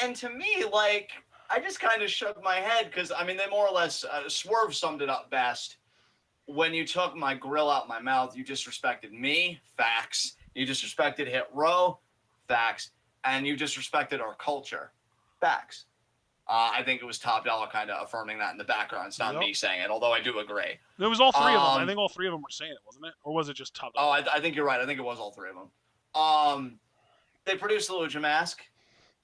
Speaker 1: And to me, like, I just kind of shook my head, because, I mean, they more or less, Swerve summed it up best. When you took my grill out my mouth, you disrespected me, facts. You disrespected Hit Row, facts. And you disrespected our culture, facts. I think it was Top Dollar kind of affirming that in the background. It's not me saying it, although I do agree.
Speaker 2: It was all three of them. I think all three of them were saying it, wasn't it? Or was it just Top Dollar?
Speaker 1: Oh, I think you're right. I think it was all three of them. They produced the Lucha Mask.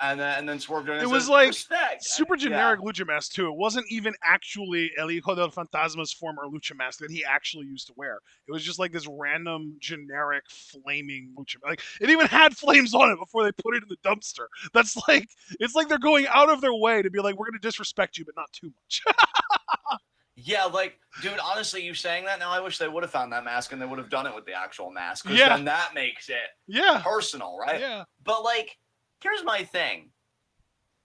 Speaker 1: And then Swerve doing
Speaker 2: it was like respect. Super generic Lucha Mask too. It wasn't even actually El Hijo del Fantasma's former Lucha Mask that he actually used to wear. It was just like this random generic flaming Lucha Mask. Like it even had flames on it before they put it in the dumpster. That's like it's like they're going out of their way to be like, we're gonna disrespect you, but not too much.
Speaker 1: Yeah, like, dude, honestly, you saying that now, I wish they would have found that mask and they would have done it with the actual mask. Because then that makes it personal, right?
Speaker 2: Yeah.
Speaker 1: But like, here's my thing.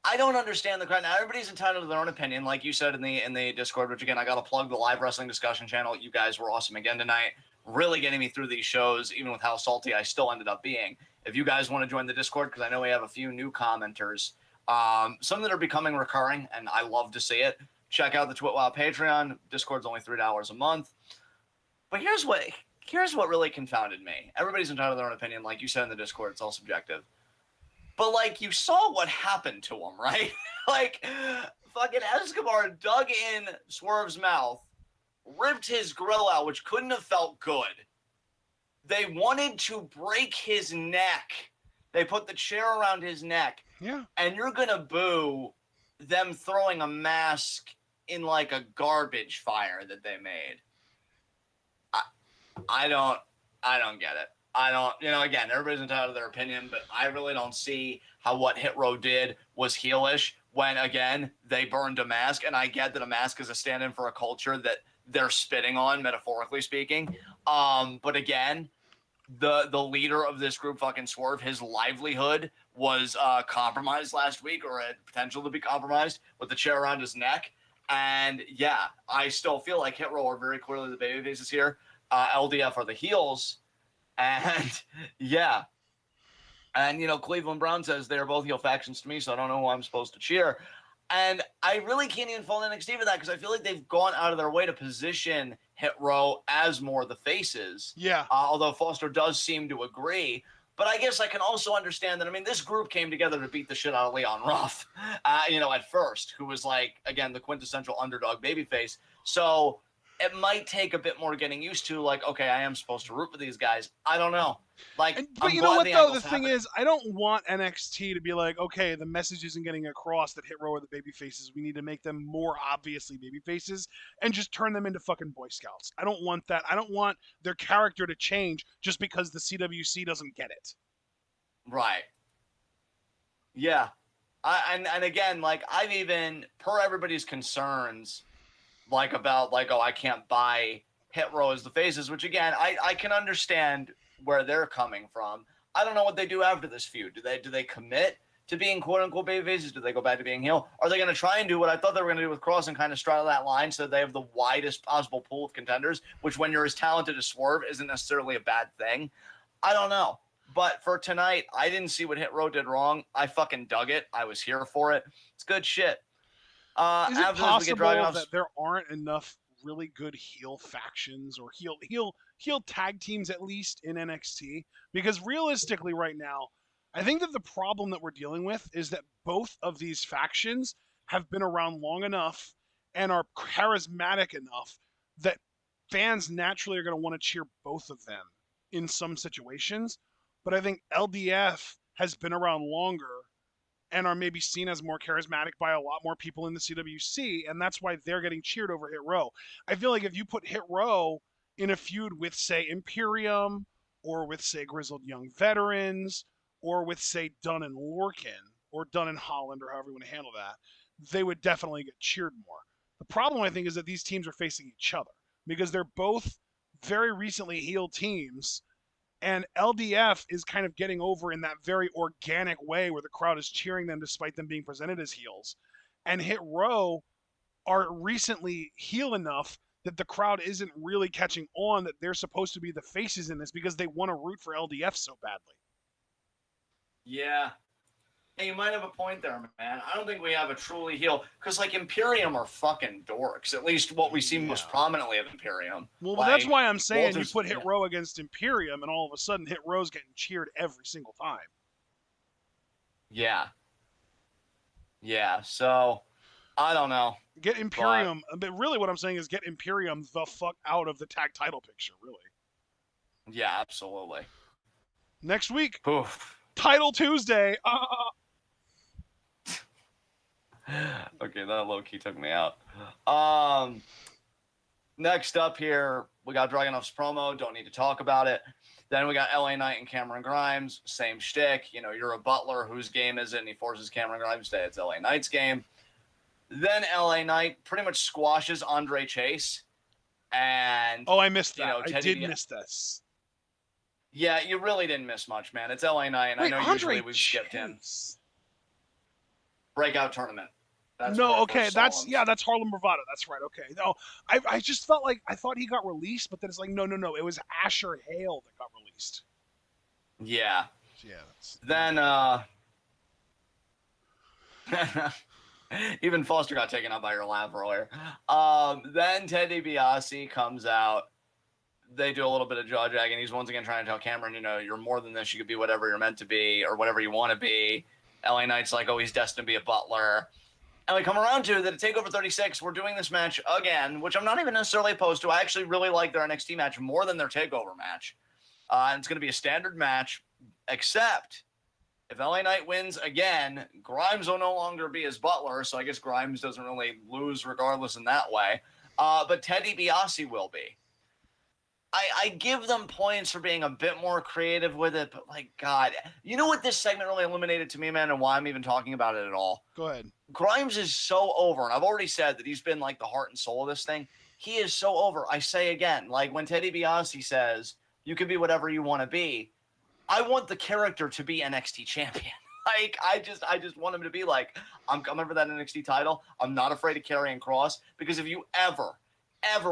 Speaker 1: I don't understand the crowd. Now, everybody's entitled to their own opinion, like you said in the Discord, which, again, I got to plug the live wrestling discussion channel. You guys were awesome again tonight. Really getting me through these shows, even with how salty I still ended up being. If you guys want to join the Discord, because I know we have a few new commenters, some that are becoming recurring, and I love to see it. Check out the TWitWoW Patreon. Discord's only $3 a month. But here's what really confounded me. Everybody's entitled to their own opinion. Like you said in the Discord, it's all subjective. But, like, you saw what happened to him, right? Like, fucking Escobar dug in Swerve's mouth, ripped his grill out, which couldn't have felt good, They wanted to break his neck. They put the chair around his neck.
Speaker 2: Yeah.
Speaker 1: And you're going to boo them throwing a mask in like a garbage fire that they made. I don't get it. I don't, again, everybody's entitled to their opinion, but I really don't see how what Hit Row did was heelish when, again, they burned a mask. And I get that a mask is a stand-in for a culture that they're spitting on, metaphorically speaking. But again, the leader of this group, fucking Swerve, his livelihood was compromised last week, or had potential to be compromised with the chair around his neck. And yeah, I still feel like Hit Row are very clearly the babyfaces here. LDF are the heels. And yeah. And, Cleveland Brown says they're both heel factions to me, so I don't know who I'm supposed to cheer. And I really can't even fault NXT for that, because I feel like they've gone out of their way to position Hit Row as more the faces.
Speaker 2: Yeah.
Speaker 1: Although Foster does seem to agree. But I guess I can also understand that, this group came together to beat the shit out of Leon Ruff, at first, who was, like, again, the quintessential underdog babyface. So it might take a bit more getting used to, like, okay, I am supposed to root for these guys. I don't know.
Speaker 2: But you know what, though? The thing is, I don't want NXT to be like, okay, the message isn't getting across that Hit Row are the baby faces. We need to make them more obviously baby faces and just turn them into fucking Boy Scouts. I don't want that. I don't want their character to change just because the CWC doesn't get it.
Speaker 1: Right. Yeah. And again, like, I've even, per everybody's concerns, like, about, like, oh, I can't buy Hit Row as the faces, which, again, I can understand where they're coming from. I don't know what they do after this feud. Do they commit to being quote-unquote babyfaces? Do they go back to being heel? Are they going to try and do what I thought they were going to do with Cross and kind of straddle that line so they have the widest possible pool of contenders, which when you're as talented as Swerve isn't necessarily a bad thing? I don't know. But for tonight, I didn't see what Hit Row did wrong. I fucking dug it. I was here for it. It's good shit.
Speaker 2: Is it possible that there aren't enough really good heel factions or heel tag teams, at least in NXT? Because realistically right now, I think that the problem that we're dealing with is that both of these factions have been around long enough and are charismatic enough that fans naturally are going to want to cheer both of them in some situations. But I think LDF has been around longer and are maybe seen as more charismatic by a lot more people in the CWC, and that's why they're getting cheered over Hit Row. I feel like if you put Hit Row in a feud with, say, Imperium, or with, say, Grizzled Young Veterans, or with, say, Dunn and Lorcan, or Dunn and Holland, or however you want to handle that, they would definitely get cheered more. The problem, I think, is that these teams are facing each other, because they're both very recently heel teams, and LDF is kind of getting over in that very organic way where the crowd is cheering them despite them being presented as heels. And Hit Row are recently heel enough that the crowd isn't really catching on that they're supposed to be the faces in this because they want to root for LDF so badly.
Speaker 1: Yeah. Hey, you might have a point there, man. I don't think we have a truly heel, because, like, Imperium are fucking dorks. At least what we see most prominently of Imperium.
Speaker 2: Well, that's why I'm saying you put Hit Row against Imperium, and all of a sudden Hit Row's getting cheered every single time.
Speaker 1: Yeah. Yeah, so, I don't know.
Speaker 2: Get Imperium, but really what I'm saying is get Imperium the fuck out of the tag title picture, really.
Speaker 1: Yeah, absolutely.
Speaker 2: Next week,
Speaker 1: Oof.
Speaker 2: Title Tuesday.
Speaker 1: Okay, that low-key took me out. Next up here, we got Dragunov's promo. Don't need to talk about it. Then we got LA Knight and Cameron Grimes. Same shtick. You're a butler whose game is it, and he forces Cameron Grimes to say it's LA Knight's game. Then LA Knight pretty much squashes Andre Chase. And
Speaker 2: I missed that. I did miss this.
Speaker 1: Yeah, you really didn't miss much, man. It's LA Knight, and I know usually we've skipped him. Breakout tournament. That's that's Harlem Bravado. That's right. Okay. No, I just felt like I thought he got released, but then it's like no. It was Asher Hale that got released. Yeah. Yeah. Then even Foster got taken out by your laugh earlier. Then Ted DiBiase comes out. They do a little bit of jaw jagging. He's once again trying to tell Cameron, you're more than this. You could be whatever you're meant to be or whatever you want to be. LA Knight's like, oh, he's destined to be a butler. And we come around to that at TakeOver 36, we're doing this match again, which I'm not even necessarily opposed to. I actually really like their NXT match more than their TakeOver match. And it's going to be a standard match, except if LA Knight wins again, Grimes will no longer be his butler, so I guess Grimes doesn't really lose regardless in that way. But Ted DiBiase will be. I give them points for being a bit more creative with it, but like, God, you know what this segment really illuminated to me, man, and why I'm even talking about it at all?
Speaker 2: Go ahead.
Speaker 1: Grimes is so over, and I've already said that he's been like the heart and soul of this thing. He is so over. I say again, like when Ted DiBiase says, you can be whatever you want to be, I want the character to be NXT champion. Like, I just want him to be like, I'm coming for that NXT title. I'm not afraid of Karrion Kross, because if you ever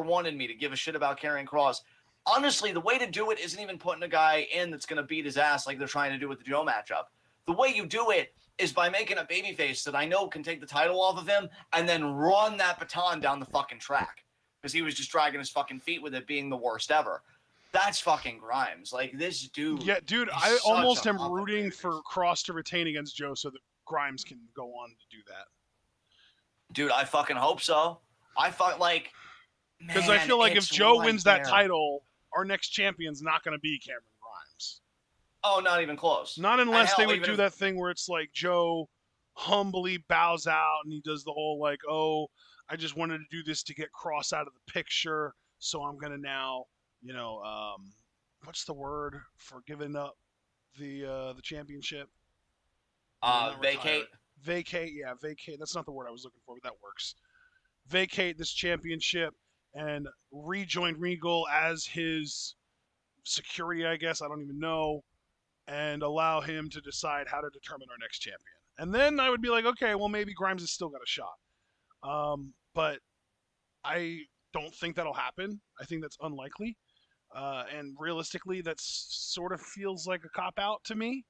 Speaker 1: wanted me to give a shit about Karrion Kross, honestly, the way to do it isn't even putting a guy in that's going to beat his ass like they're trying to do with the Joe matchup. The way you do it is by making a babyface that I know can take the title off of him and then run that baton down the fucking track, because he was just dragging his fucking feet with it being the worst ever. That's fucking Grimes. Like, this dude.
Speaker 2: Yeah, dude, I almost am rooting for Kross to retain against Joe so that Grimes can go on to do that.
Speaker 1: Dude, I fucking hope so.
Speaker 2: Because I feel like if Joe wins that title, our next champion's not going to be Cameron Grimes.
Speaker 1: Oh, not even close.
Speaker 2: Not unless they would do that thing where it's like Joe humbly bows out and he does the whole like, oh, I just wanted to do this to get Kross out of the picture, so I'm going to now, you know, what's the word for giving up the championship?
Speaker 1: Vacate.
Speaker 2: Vacate, yeah, vacate. That's not the word I was looking for, but that works. Vacate this championship and rejoin Regal as his security, I guess. I don't even know. And allow him to decide how to determine our next champion. And then I would be like, okay, well, maybe Grimes has still got a shot. But I don't think that'll happen. I think that's unlikely. And realistically, that sort of feels like a cop-out to me.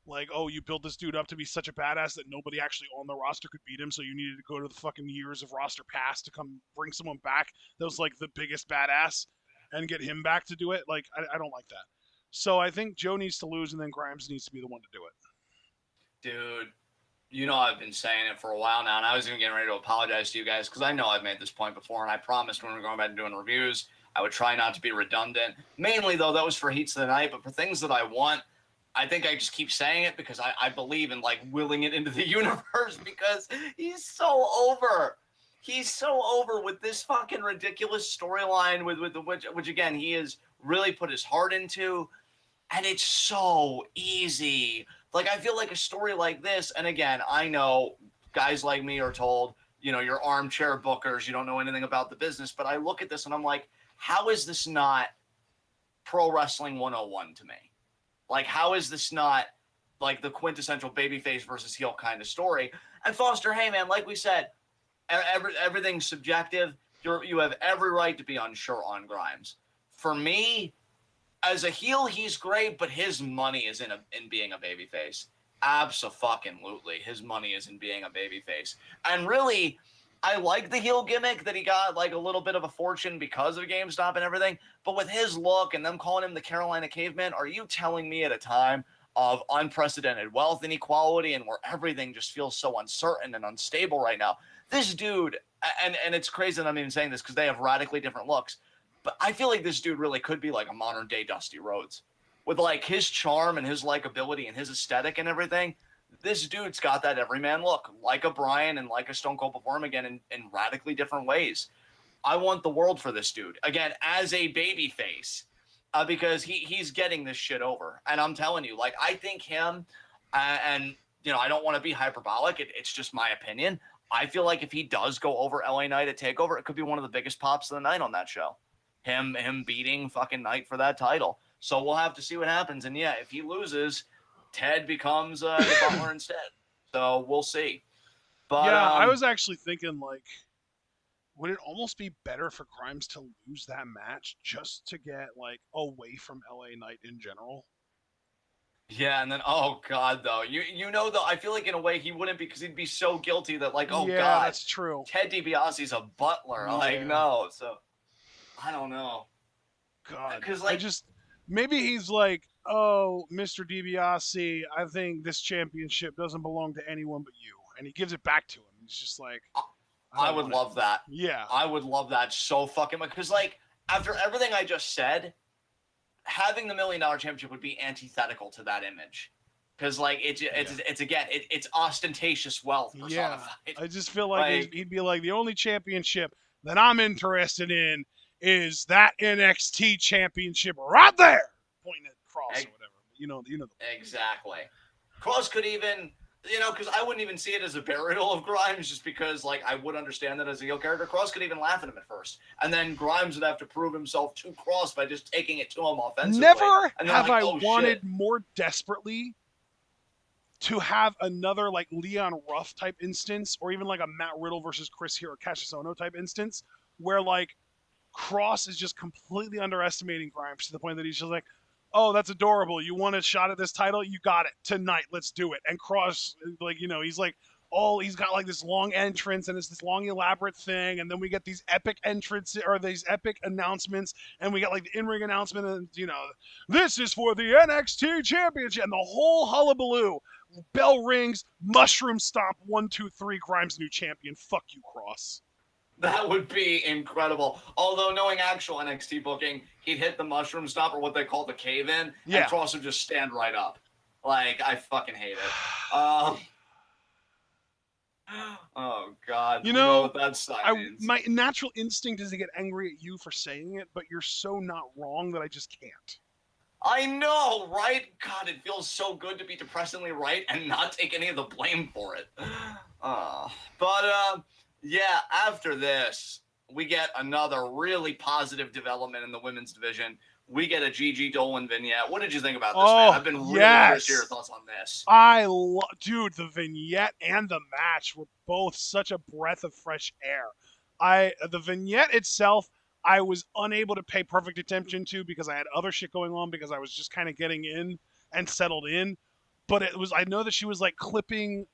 Speaker 2: Like, oh, you built this dude up to be such a badass that nobody actually on the roster could beat him, so you needed to go to the fucking years of roster past to come bring someone back that was like the biggest badass and get him back to do it. Like, I don't like that. So I think Joe needs to lose and then Grimes needs to be the one to do it.
Speaker 1: Dude, you know I've been saying it for a while now, and I was even getting ready to apologize to you guys because I know I've made this point before, and I promised when we were going back and doing reviews, I would try not to be redundant. Mainly, though, that was for Heats of the Night, but for things that I want, I think I just keep saying it because I believe in, like, willing it into the universe because he's so over. He's so over with this fucking ridiculous storyline which again, he has really put his heart into, and it's so easy. Like, I feel like a story like this, and again, I know guys like me are told, you know, you're armchair bookers, you don't know anything about the business, but I look at this and I'm like, how is this not Pro Wrestling 101 to me? Like, how is this not like the quintessential babyface versus heel kind of story? And Foster, hey man, like we said, everything's subjective. You have every right to be unsure on Grimes. For me, as a heel, he's great, but his money is in being a babyface. Abso-fucking-lutely, his money is in being a babyface. And really, I like the heel gimmick that he got like a little bit of a fortune because of GameStop and everything. But with his look and them calling him the Carolina Caveman, are you telling me at a time of unprecedented wealth inequality and where everything just feels so uncertain and unstable right now, this dude, and it's crazy that I'm even saying this because they have radically different looks, but I feel like this dude really could be like a modern day Dusty Rhodes with like his charm and his likability and his aesthetic and everything. This dude's got that everyman look, like a Bryan and like a Stone Cold before him again in radically different ways. I want the world for this dude again as a baby face because he's getting this shit over. And I'm telling you, like, I think him and you know, I don't want to be hyperbolic. It's just my opinion. I feel like if he does go over LA Knight at TakeOver, it could be one of the biggest pops of the night on that show. Him beating fucking Knight for that title. So we'll have to see what happens. And yeah, if he loses, Ted becomes the butler instead. So we'll see. But
Speaker 2: yeah, I was actually thinking, like, would it almost be better for Grimes to lose that match just to get, like, away from LA Knight in general?
Speaker 1: Yeah, and then, oh, God, though. You know, though, I feel like in a way he wouldn't because he'd be so guilty that, like, oh,
Speaker 2: yeah,
Speaker 1: God.
Speaker 2: That's true.
Speaker 1: Ted DiBiase's a butler.
Speaker 2: Yeah.
Speaker 1: Like, no. So, I don't know.
Speaker 2: God.
Speaker 1: Because, like,
Speaker 2: maybe he's like, oh, Mr. DiBiase, I think this championship doesn't belong to anyone but you. And he gives it back to him. He's just like,
Speaker 1: I would love that.
Speaker 2: Yeah.
Speaker 1: I would love that so fucking much. Because, like, after everything I just said, having the $1 million championship would be antithetical to that image. Because, like, it's ostentatious wealth personified.
Speaker 2: I just feel like,
Speaker 1: Like,
Speaker 2: he'd be like, the only championship that I'm interested in is that NXT championship right there, pointing at Cross or whatever. You know the
Speaker 1: exactly. Cross could even, because I wouldn't even see it as a burial of Grimes, just because, like, I would understand that as a heel character. Cross could even laugh at him at first, and then Grimes would have to prove himself to Cross by just taking it to him offensively.
Speaker 2: Never
Speaker 1: and
Speaker 2: have
Speaker 1: like,
Speaker 2: I wanted
Speaker 1: shit.
Speaker 2: more desperately to have another like Leon Ruff type instance, or even like a Matt Riddle versus Chris Hero Cassius Ohno type instance, where like Cross is just completely underestimating Grimes to the point that he's just like, oh, that's adorable. You want a shot at this title? You got it tonight. Let's do it. And Cross, like, he's like, he's got like this long entrance and it's this long elaborate thing, and then we get these epic entrances or these epic announcements, and we got like the in-ring announcement, and this is for the NXT Championship, and the whole hullabaloo. Bell rings, mushroom stomp, 1, 2, 3, Grimes new champion. Fuck you, Cross.
Speaker 1: That would be incredible. Although, knowing actual NXT booking, he'd hit the mushroom stomp, or what they call the cave-in, and Cross would just stand right up. Like, I fucking hate it. Oh, God. You know what that sign means.
Speaker 2: My natural instinct is to get angry at you for saying it, but you're so not wrong that I just can't.
Speaker 1: I know, right? God, it feels so good to be depressingly right and not take any of the blame for it. Yeah, after this, we get another really positive development in the women's division. We get a Gigi Dolan vignette. What did you think about this, man? I've been really curious to hear your thoughts on this.
Speaker 2: Dude, the vignette and the match were both such a breath of fresh air. The vignette itself, I was unable to pay perfect attention to because I had other shit going on, because I was just kind of getting in and settled in. But I know that she was like clipping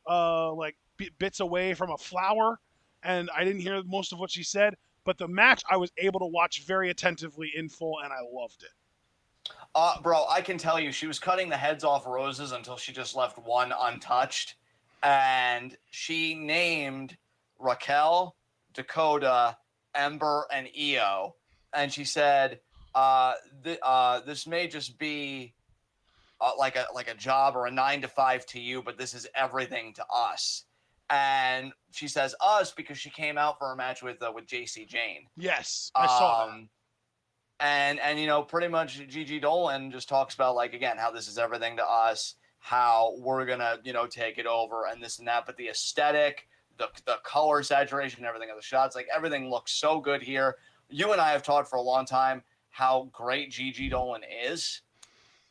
Speaker 2: bits away from a flower, and I didn't hear most of what she said. But the match I was able to watch very attentively in full, and I loved it.
Speaker 1: Bro, I can tell you, she was cutting the heads off roses until she just left one untouched. And she named Raquel, Dakota, Ember, and Io. And she said, this may just be like a job or a 9 to 5 to you, but this is everything to us. And she says us because she came out for a match with JC Jane.
Speaker 2: Yes, I saw that.
Speaker 1: And pretty much Gigi Dolan just talks about, like, again, how this is everything to us, how we're gonna take it over and this and that, but the aesthetic, the color saturation, everything of the shots, like, everything looks so good here. You and I have talked for a long time how great Gigi Dolan is,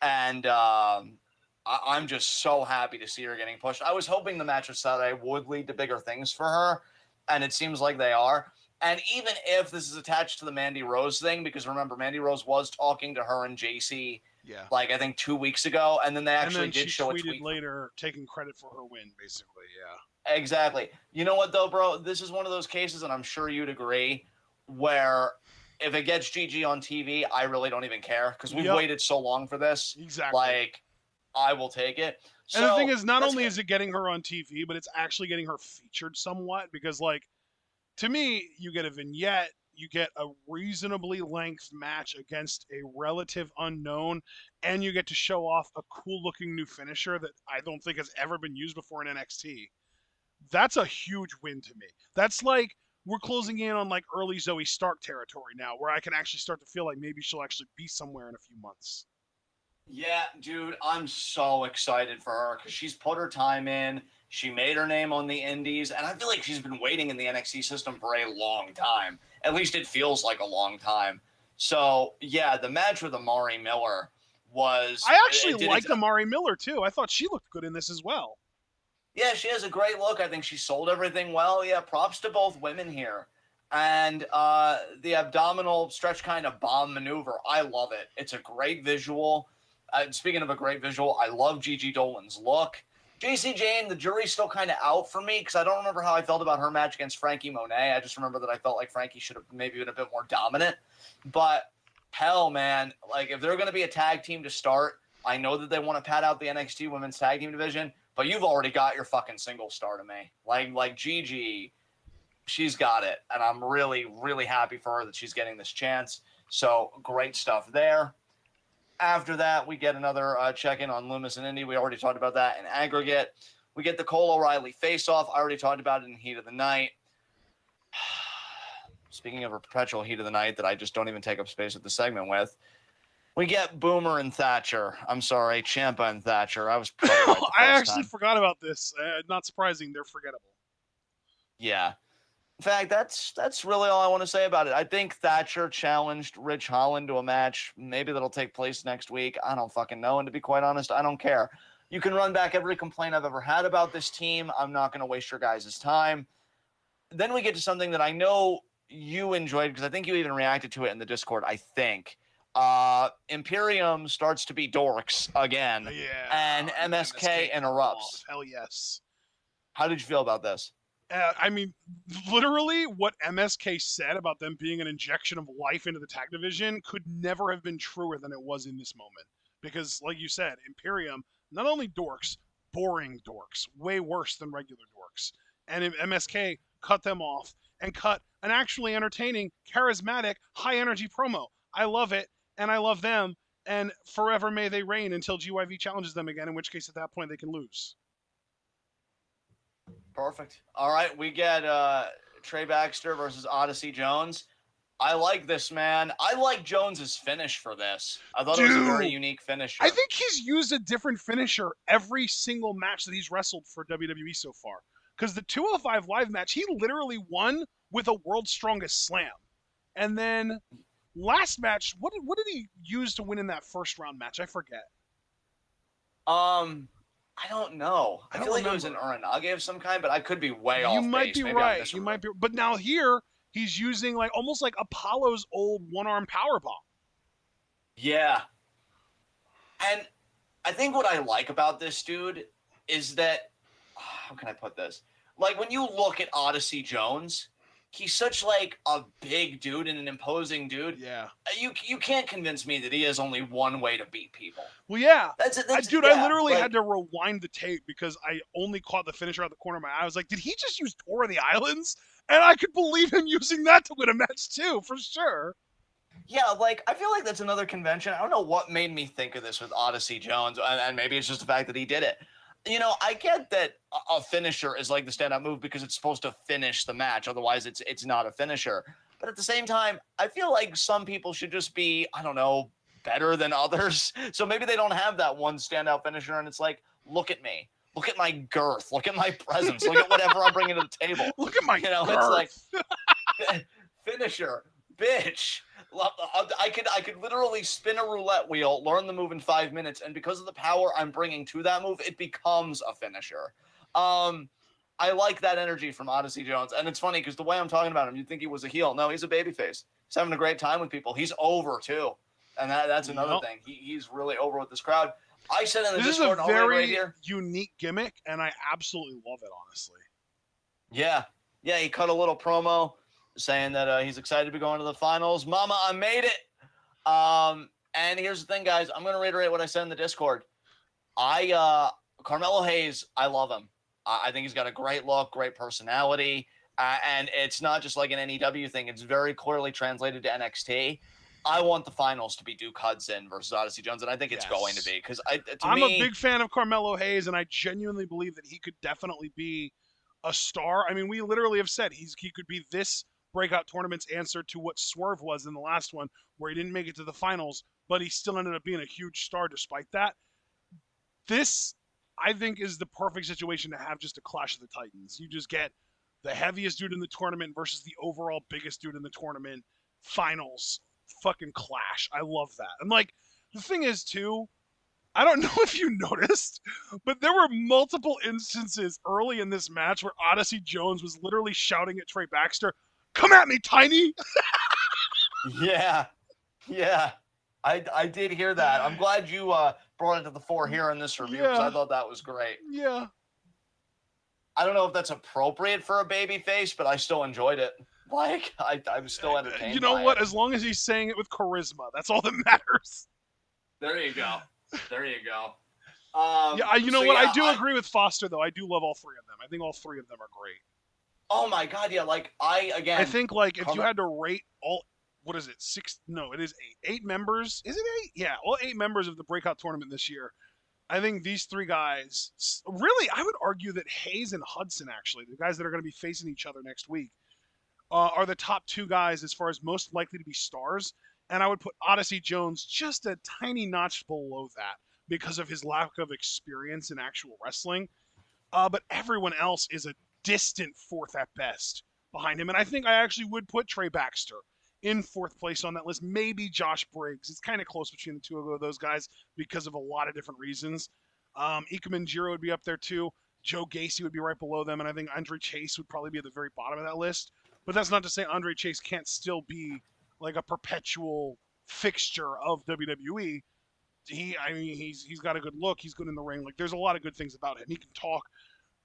Speaker 1: and I'm just so happy to see her getting pushed. I was hoping the match with Saturday would lead to bigger things for her, and it seems like they are. And even if this is attached to the Mandy Rose thing, because remember, Mandy Rose was talking to her and JC, like, I think 2 weeks ago, and then they actually did show a tweet.
Speaker 2: And then she tweeted later taking credit for her win, basically,
Speaker 1: Exactly. You know what, though, bro? This is one of those cases, and I'm sure you'd agree, where if it gets Gigi on TV, I really don't even care, because we've waited so long for this.
Speaker 2: Exactly.
Speaker 1: Like, I will take it.
Speaker 2: And the thing is, not only is it getting her on TV, but it's actually getting her featured somewhat, because, like, to me, you get a vignette, you get a reasonably length match against a relative unknown, and you get to show off a cool-looking new finisher that I don't think has ever been used before in NXT. That's a huge win to me. That's like, we're closing in on, like, early Zoe Stark territory now, where I can actually start to feel like maybe she'll actually be somewhere in a few months.
Speaker 1: Yeah, dude, I'm so excited for her because she's put her time in. She made her name on the indies, and I feel like she's been waiting in the NXT system for a long time. At least it feels like a long time. So, yeah, the match with Amari Miller was...
Speaker 2: I actually liked Amari Miller, too. I thought she looked good in this as well.
Speaker 1: Yeah, she has a great look. I think she sold everything well. Yeah, props to both women here. And the abdominal stretch kind of bomb maneuver, I love it. It's a great visual. Speaking of a great visual, I love Gigi Dolan's look. JC Jane, the jury's still kind of out for me because I don't remember how I felt about her match against Frankie Monet. I just remember that I felt like Frankie should have maybe been a bit more dominant. But hell, man, like, if they're going to be a tag team to start, I know that they want to pad out the NXT women's tag team division, but you've already got your fucking single star to me. Like Gigi, she's got it, and I'm really, really happy for her that she's getting this chance. So great stuff there. After that, we get another check-in on Loomis and Indy. We already talked about that in aggregate. We get the Cole O'Reilly face-off. I already talked about it in Heat of the Night. Speaking of a perpetual Heat of the Night that I just don't even take up space at the segment with, we get Boomer and Thatcher. I'm sorry, Ciampa and Thatcher. I was probably right the first
Speaker 2: I actually
Speaker 1: time.
Speaker 2: forgot about this. Not surprising, they're forgettable.
Speaker 1: Yeah. In fact, that's really all I want to say about it. I think Thatcher challenged Rich Holland to a match. Maybe that'll take place next week. I don't fucking know. And to be quite honest, I don't care. You can run back every complaint I've ever had about this team. I'm not going to waste your guys' time. Then we get to something that I know you enjoyed because I think you even reacted to it in the Discord, I think. Imperium starts to be dorks again.
Speaker 2: Yeah.
Speaker 1: And MSK interrupts.
Speaker 2: Hell yes.
Speaker 1: How did you feel about this?
Speaker 2: I mean, literally what MSK said about them being an injection of life into the tag division could never have been truer than it was in this moment. Because, like you said, Imperium, not only dorks, boring dorks, way worse than regular dorks. And MSK cut them off and cut an actually entertaining, charismatic, high-energy promo. I love it, and I love them, and forever may they reign until GYV challenges them again, in which case at that point they can lose.
Speaker 1: Perfect. All right, we get Trey Baxter versus Odyssey Jones. I like this, man. I like Jones's finish for this. I thought it was a very unique finisher.
Speaker 2: I think he's used a different finisher every single match that he's wrestled for WWE so far. Because the 205 Live match, he literally won with a World's Strongest Slam. And then last match, what did he use to win in that first round match? I forget.
Speaker 1: I don't know. I feel like it was an Uranage of some kind, but I could be way off base.
Speaker 2: You might be right. You might be. But now here, he's using like almost like Apollo's old one-arm powerbomb.
Speaker 1: Yeah. And I think what I like about this dude is that, how can I put this? Like when you look at Odyssey Jones, he's such like a big dude and an imposing dude.
Speaker 2: Yeah.
Speaker 1: You can't convince me that he has only one way to beat people.
Speaker 2: Well, yeah.
Speaker 1: Dude,
Speaker 2: I literally had to rewind the tape because I only caught the finisher out of the corner of my eye. I was like, did he just use Tour of the Islands? And I could believe him using that to win a match too, for sure.
Speaker 1: Yeah, like, I feel like that's another convention. I don't know what made me think of this with Odyssey Jones, and maybe it's just the fact that he did it. You know, I get that a finisher is like the stand-up move because it's supposed to finish the match. Otherwise, it's not a finisher. But at the same time, I feel like some people should just be, I don't know, better than others. So maybe they don't have that one standout finisher, and it's like, look at me. Look at my girth. Look at my presence. Look at whatever I'm bringing to the table.
Speaker 2: Look at my girth.
Speaker 1: It's like, finisher, bitch. I could literally spin a roulette wheel, learn the move in 5 minutes, and because of the power I'm bringing to that move, it becomes a finisher. I like that energy from Odyssey Jones, and it's funny because the way I'm talking about him, you'd think he was a heel. No, he's a babyface. He's having a great time with people. He's over too, and that's another thing. He's really over with this crowd. I said in the Discord,
Speaker 2: this is a very unique gimmick, and I absolutely love it. Honestly.
Speaker 1: Yeah. He cut a little promo saying that he's excited to be going to the finals. Mama, I made it. And here's the thing, guys. I'm going to reiterate what I said in the Discord. Carmelo Hayes, I love him. I think he's got a great look, great personality. And it's not just like an NEW thing. It's very clearly translated to NXT. I want the finals to be Duke Hudson versus Odyssey Jones, and I think it's going to be. Because I'm
Speaker 2: a big fan of Carmelo Hayes, and I genuinely believe that he could definitely be a star. I mean, we literally have said he could be this breakout tournament's answer to what Swerve was in the last one, where he didn't make it to the finals, but he still ended up being a huge star despite that. This, I think, is the perfect situation to have just a clash of the titans. You just get the heaviest dude in the tournament versus the overall biggest dude in the tournament. Finals fucking clash. I love that. And like, the thing is too, I don't know if you noticed, but there were multiple instances early in this match where Odyssey Jones was literally shouting at Trey Baxter, "Come at me, Tiny!"
Speaker 1: Yeah. I did hear that. I'm glad you brought it to the fore here in this review because I thought that was great.
Speaker 2: Yeah.
Speaker 1: I don't know if that's appropriate for a baby face, but I still enjoyed it. Like, I was still entertained.
Speaker 2: You know what? As long as he's saying it with charisma, that's all that matters.
Speaker 1: There you go.
Speaker 2: You know what? I do agree with Foster, though. I do love all three of them. I think all three of them are great.
Speaker 1: Oh my god, yeah. Like I think
Speaker 2: like if you had to rate what is it? Six? No, it is eight. 8 members. Is it 8? Yeah. Well, 8 members of the breakout tournament this year. I think these 3 guys, really, I would argue that Hayes and Hudson, actually, the guys that are going to be facing each other next week, are the top 2 guys as far as most likely to be stars. And I would put Odyssey Jones just a tiny notch below that because of his lack of experience in actual wrestling. But everyone else is a distant 4th at best behind him. And I think I actually would put Trey Baxter in 4th place on that list. Maybe Josh Briggs. It's kind of close between the 2 of those guys because of a lot of different reasons. Ika Manjiro would be up there too. Joe Gacy would be right below them. And I think Andre Chase would probably be at the very bottom of that list. But that's not to say Andre Chase can't still be like a perpetual fixture of WWE. He's got a good look. He's good in the ring. Like, there's a lot of good things about him. He can talk,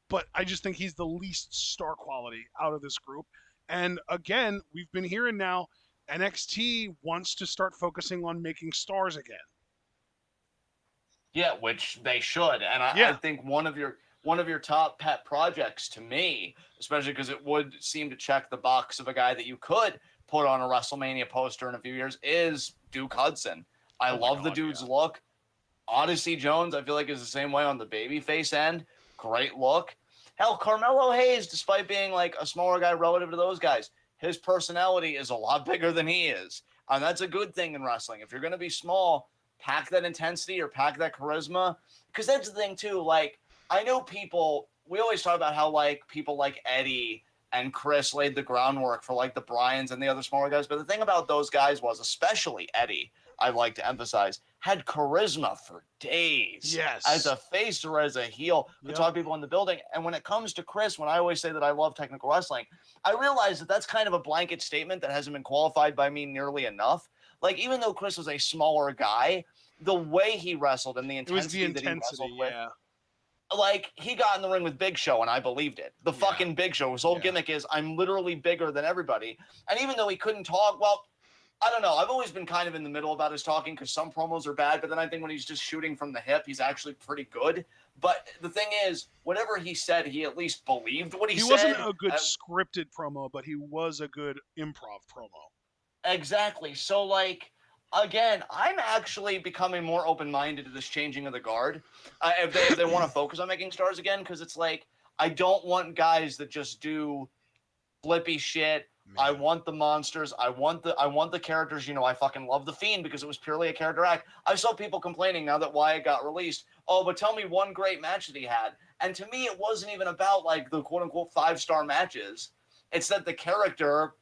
Speaker 2: but I just think he's the least star quality out of this group. And again, we've been hearing now NXT wants to start focusing on making stars again.
Speaker 1: Yeah, which they should. And I think one of your top pet projects to me, especially because it would seem to check the box of a guy that you could put on a WrestleMania poster in a few years, is Duke Hudson. I love the dude's look. Odyssey Jones, I feel like, is the same way on the babyface end. Great look. Hell, Carmelo Hayes, despite being like a smaller guy relative to those guys, his personality is a lot bigger than he is. And that's a good thing in wrestling. If you're going to be small, pack that intensity or pack that charisma. Because that's the thing, too. Like, I know we always talk about how, like, people like Eddie and Chris laid the groundwork for, like, the Bryans and the other smaller guys. But the thing about those guys was, especially Eddie, I'd like to emphasize, had charisma for days.
Speaker 2: Yes.
Speaker 1: As a face or as a heel, to talk to people in the building. And when it comes to Chris, when I always say that I love technical wrestling, I realize that that's kind of a blanket statement that hasn't been qualified by me nearly enough. Like, even though Chris was a smaller guy, the way he wrestled and the intensity that he wrestled with, like, he got in the ring with Big Show, and I believed it. The fucking Big Show. His whole gimmick is, I'm literally bigger than everybody. And even though he couldn't talk, well, I don't know. I've always been kind of in the middle about his talking because some promos are bad, but then I think when he's just shooting from the hip, he's actually pretty good. But the thing is, whatever he said, he at least believed what he said.
Speaker 2: He wasn't a good scripted promo, but he was a good improv promo.
Speaker 1: Exactly. So, like, again, I'm actually becoming more open-minded to this changing of the guard. If they want to focus on making stars again, because it's like, I don't want guys that just do flippy shit. I want the monsters. I want the characters. You know, I fucking love The Fiend because it was purely a character act. I saw people complaining now that Wyatt got released. Oh, but tell me one great match that he had. And to me, it wasn't even about, like, the quote-unquote 5-star matches. It's that the character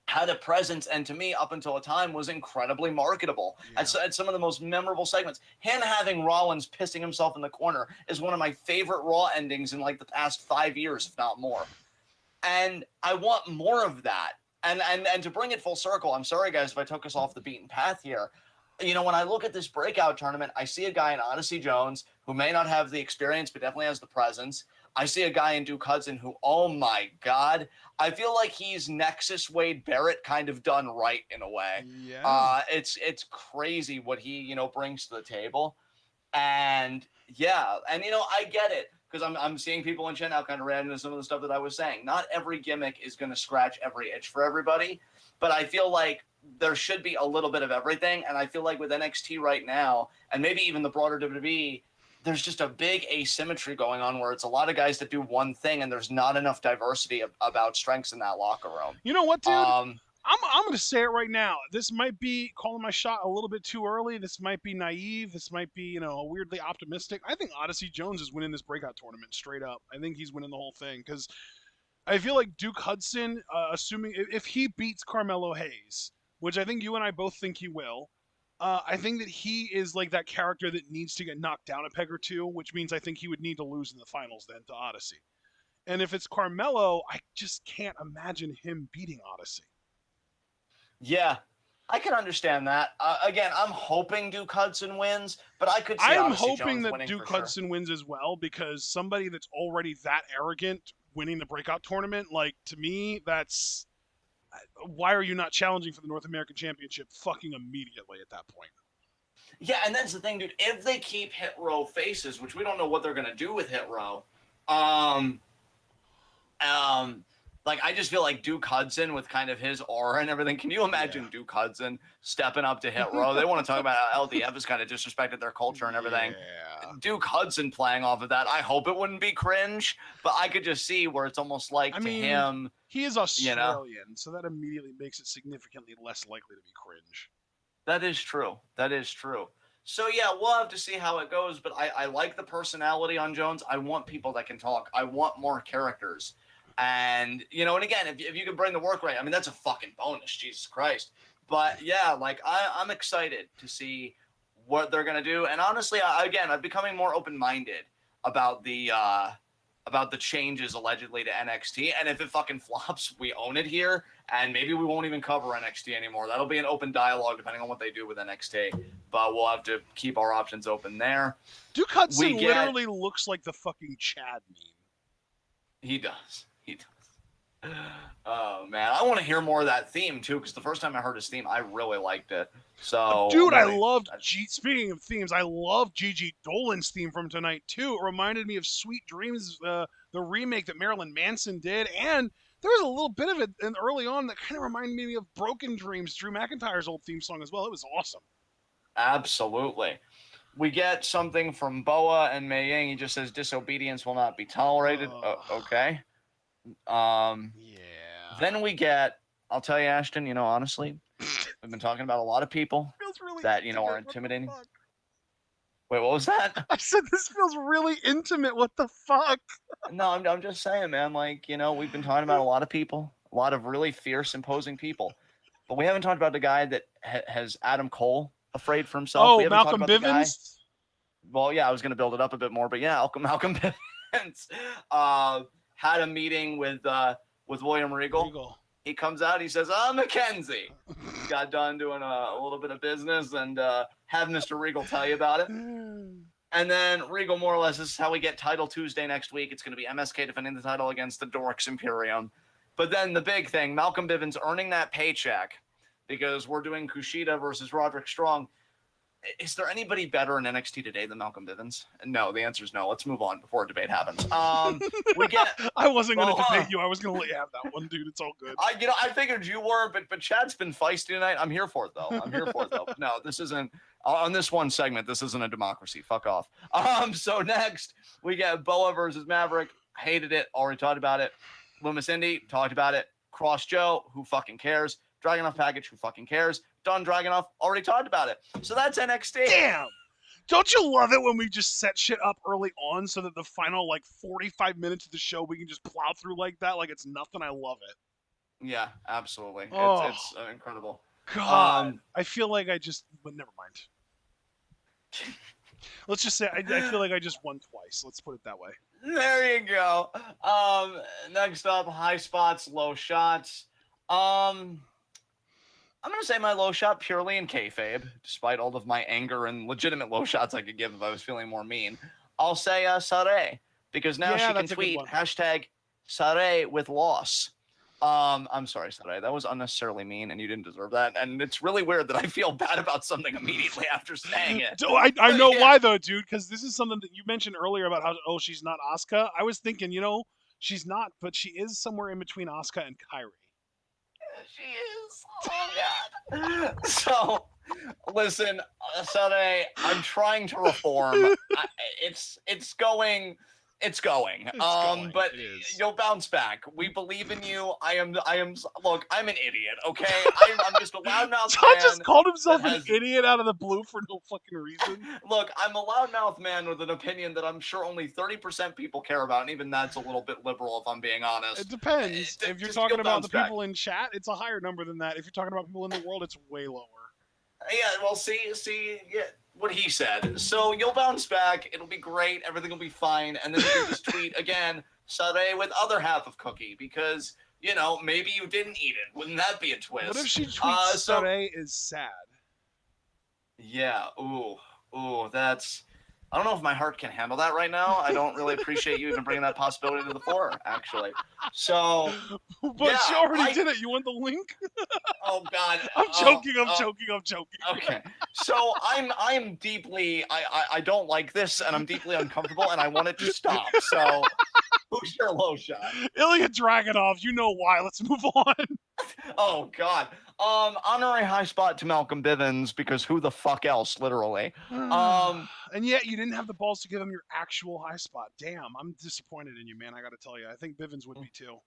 Speaker 1: had a presence, and to me, up until a time, was incredibly marketable. At some of the most memorable segments. Him having Rollins pissing himself in the corner is one of my favorite Raw endings in, like, the past 5 years, if not more. And I want more of that. And to bring it full circle, I'm sorry, guys, if I took us off the beaten path here. You know, when I look at this breakout tournament, I see a guy in Odyssey Jones who may not have the experience, but definitely has the presence. I see a guy in Duke Hudson who, oh my God, I feel like he's Nexus Wade Barrett kind of done right in a way.
Speaker 2: Yeah.
Speaker 1: It's crazy what he, you know, brings to the table. And yeah, and, you know, I get it. Because I'm seeing people in chat now kind of react to some of the stuff that I was saying. Not every gimmick is going to scratch every itch for everybody, but I feel like there should be a little bit of everything. And I feel like with NXT right now, and maybe even the broader WWE, there's just a big asymmetry going on where it's a lot of guys that do one thing, and there's not enough diversity about strengths in that locker room.
Speaker 2: You know what, dude? I'm going to say it right now. This might be calling my shot a little bit too early. This might be naive. This might be, you know, weirdly optimistic. I think Odyssey Jones is winning this breakout tournament straight up. I think he's winning the whole thing because I feel like Duke Hudson, assuming if he beats Carmelo Hayes, which I think you and I both think he will, I think that he is like that character that needs to get knocked down a peg or two, which means I think he would need to lose in the finals then to Odyssey. And if it's Carmelo, I just can't imagine him beating Odyssey.
Speaker 1: Yeah, I can understand that. Again, I'm hoping Duke Hudson wins, but I could see
Speaker 2: I'm
Speaker 1: Odyssey
Speaker 2: hoping
Speaker 1: Jones
Speaker 2: that Duke Hudson wins as well, because somebody that's already that arrogant winning the breakout tournament, like, to me, that's... Why are you not challenging for the North American Championship fucking immediately at that point?
Speaker 1: Yeah, and that's the thing, dude. If they keep Hit Row faces, which we don't know what they're going to do with Hit Row, Like, I just feel like Duke Hudson with kind of his aura and everything. Can you imagine Duke Hudson stepping up to Hit Row? They want to talk about how LDF has kind of disrespected their culture and everything.
Speaker 2: Yeah.
Speaker 1: Duke Hudson playing off of that. I hope it wouldn't be cringe, but I could just see where it's almost like him.
Speaker 2: He is
Speaker 1: you know,
Speaker 2: Australian, so that immediately makes it significantly less likely to be cringe.
Speaker 1: That is true. That is true. So, yeah, we'll have to see how it goes, but I like the personality on Jones. I want people that can talk. I want more characters. And, and again, if you can bring the work rate, I mean, that's a fucking bonus, Jesus Christ. But, yeah, like, I'm excited to see what they're going to do. And honestly, I'm becoming more open-minded about the changes allegedly to NXT. And if it fucking flops, we own it here. And maybe we won't even cover NXT anymore. That'll be an open dialogue depending on what they do with NXT. But we'll have to keep our options open there.
Speaker 2: Duke Hudson literally looks like the fucking Chad meme.
Speaker 1: He does. Oh, man. I want to hear more of that theme, too, because the first time I heard his theme, I really liked it. So,
Speaker 2: dude, I loved. Speaking of themes, I love Gigi Dolan's theme from tonight too. It reminded me of "Sweet Dreams," the remake that Marilyn Manson did, and there was a little bit of it early on that kind of reminded me of "Broken Dreams," Drew McIntyre's old theme song as well. It was awesome.
Speaker 1: Absolutely. We get something from Boa and Mei Ying. He just says disobedience will not be tolerated. Okay.
Speaker 2: Yeah.
Speaker 1: Then we get. I'll tell you, Ashton. Honestly. We've been talking about a lot of people
Speaker 2: really
Speaker 1: that, are intimidating. Wait, what was that?
Speaker 2: I said this feels really intimate. What the fuck?
Speaker 1: No, I'm just saying, man. Like, we've been talking about a lot of people, a lot of really fierce, imposing people. But we haven't talked about the guy that has Adam Cole afraid for himself.
Speaker 2: Oh,
Speaker 1: we haven't
Speaker 2: Malcolm
Speaker 1: talked about
Speaker 2: Bivens?
Speaker 1: Well, yeah, I was going to build it up a bit more. But yeah, Malcolm Bivens had a meeting with William Regal. He comes out, he says, Mackenzie. He got done doing a little bit of business and have Mr. Regal tell you about it. And then Regal, more or less, this is how we get Title Tuesday next week. It's going to be MSK defending the title against the Dorks Imperium. But then the big thing, Malcolm Bivens earning that paycheck because we're doing Kushida versus Roderick Strong. Is there anybody better in NXT today than Malcolm Bivens? No, the answer is no. Let's move on before a debate happens. We get.
Speaker 2: I wasn't going to debate you. I was going to let you have that one, dude. It's all good.
Speaker 1: I figured you were, but Chad's been feisty tonight. I'm here for it though. No, this isn't on this one segment. This isn't a democracy. Fuck off. So next we get Boa versus Maverick. Hated it. Already talked about it. Loomis Indy talked about it. Cross Joe. Who fucking cares? Dragunov package. Who fucking cares? Don Dragunov already talked about it. So that's NXT.
Speaker 2: Damn. Don't you love it when we just set shit up early on so that the final 45 minutes of the show we can just plow through like that like it's nothing? I love it.
Speaker 1: Yeah, absolutely.
Speaker 2: Oh,
Speaker 1: it's incredible.
Speaker 2: God, I feel like but never mind. Let's just say I feel like I just won twice. Let's put it that way.
Speaker 1: There you go. Next up, high spots, low shots. I'm going to say my low shot purely in kayfabe, despite all of my anger and legitimate low shots I could give if I was feeling more mean. I'll say Saray, because now she can tweet #Saray with loss. I'm sorry, Saray. That was unnecessarily mean, and you didn't deserve that. And it's really weird that I feel bad about something immediately after saying it.
Speaker 2: I know why, though, dude, because this is something that you mentioned earlier about how, she's not Asuka. I was thinking, she's not, but she is somewhere in between Asuka and Kairi.
Speaker 1: She is. Oh, God. So, listen, Saturday, I'm trying to reform. It's going. But you'll bounce back. We believe in you. Look, I'm an idiot, okay? I'm just a loudmouth
Speaker 2: Todd
Speaker 1: man.
Speaker 2: just called himself an idiot out of the blue for no fucking reason.
Speaker 1: Look, I'm a loudmouth man with an opinion that I'm sure only 30% people care about, and even that's a little bit liberal if I'm being honest.
Speaker 2: It depends. If you're talking about the people in chat, it's a higher number than that. If you're talking about people in the world, it's way lower.
Speaker 1: Yeah, well, see, yeah, what he said. So you'll bounce back. It'll be great. Everything will be fine. And then you can just tweet again, Saturday with other half of cookie because, maybe you didn't eat it. Wouldn't that be a twist?
Speaker 2: What if she tweets Saturday is sad?
Speaker 1: Yeah. Ooh, that's... I don't know if my heart can handle that right now. I don't really appreciate you even bringing that possibility to the fore, actually. So,
Speaker 2: but she already did it. You want the link?
Speaker 1: Oh God!
Speaker 2: I'm joking. I'm joking.
Speaker 1: Okay. So I'm deeply. I don't like this, and I'm deeply uncomfortable, and I want it to stop. So, Who's your low shot?
Speaker 2: Ilya Dragunov. You know why. Let's move on.
Speaker 1: Oh God. Honorary high spot to Malcolm Bivens because who the fuck else, literally.
Speaker 2: And yet you didn't have the balls to give him your actual high spot. Damn, I'm disappointed in you, man. I got to tell you. I think Bivens would be too.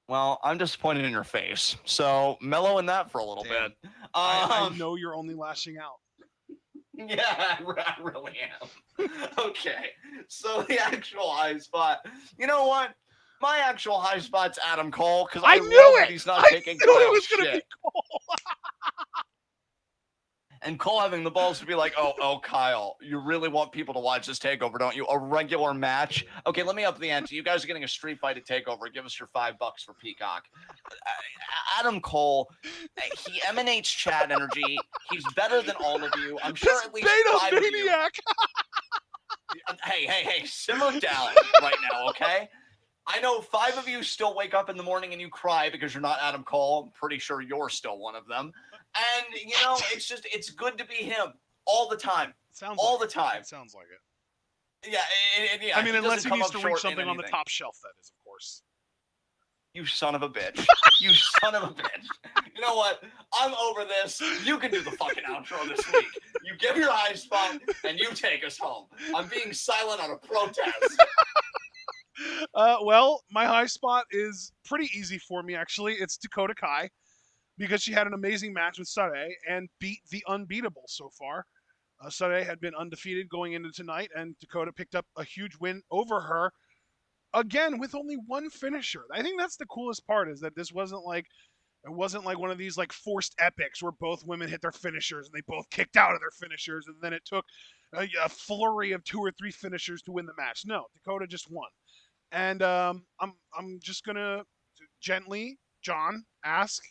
Speaker 1: Well, I'm disappointed in your face. So mellow in that for a little
Speaker 2: Damn.
Speaker 1: bit.
Speaker 2: I know you're only lashing out.
Speaker 1: Yeah, I really am. Okay, so the actual high spot. You know what? My actual high spot's Adam Cole because I
Speaker 2: knew
Speaker 1: love
Speaker 2: it.
Speaker 1: that he's not
Speaker 2: I
Speaker 1: taking
Speaker 2: knew it
Speaker 1: Kyle's
Speaker 2: was gonna be
Speaker 1: shit.
Speaker 2: Cole.
Speaker 1: And Cole having the balls to be like, oh, Kyle, you really want people to watch this takeover, don't you? A regular match? Okay, let me up the ante. You guys are getting a street fight at takeover. Give us your $5 for Peacock. Adam Cole, he emanates chat energy. He's better than all of you. I'm sure
Speaker 2: This
Speaker 1: at least
Speaker 2: beta
Speaker 1: 5 of you.
Speaker 2: maniac.
Speaker 1: Hey, simmer down right now, okay? I know 5 of you still wake up in the morning and you cry because you're not Adam Cole. I'm pretty sure you're still one of them. And, you know, it's good to be him all the time.
Speaker 2: Sounds
Speaker 1: all
Speaker 2: like
Speaker 1: the time.
Speaker 2: It sounds like it.
Speaker 1: Yeah,
Speaker 2: I mean, unless he
Speaker 1: come
Speaker 2: needs
Speaker 1: up
Speaker 2: to
Speaker 1: short
Speaker 2: reach something
Speaker 1: in
Speaker 2: on the
Speaker 1: anything.
Speaker 2: top shelf, that is, of course.
Speaker 1: You son of a bitch. You son of a bitch. You know what? I'm over this. You can do the fucking outro this week. You give your high spot and you take us home. I'm being silent out of protest.
Speaker 2: Well, my high spot is pretty easy for me, actually. It's Dakota Kai, because she had an amazing match with Sade and beat the unbeatable so far. Sade had been undefeated going into tonight, and Dakota picked up a huge win over her, again, with only one finisher. I think that's the coolest part, is that this wasn't like one of these like forced epics where both women hit their finishers and they both kicked out of their finishers, and then it took a flurry of 2 or 3 finishers to win the match. No, Dakota just won. And I'm just gonna gently, John, ask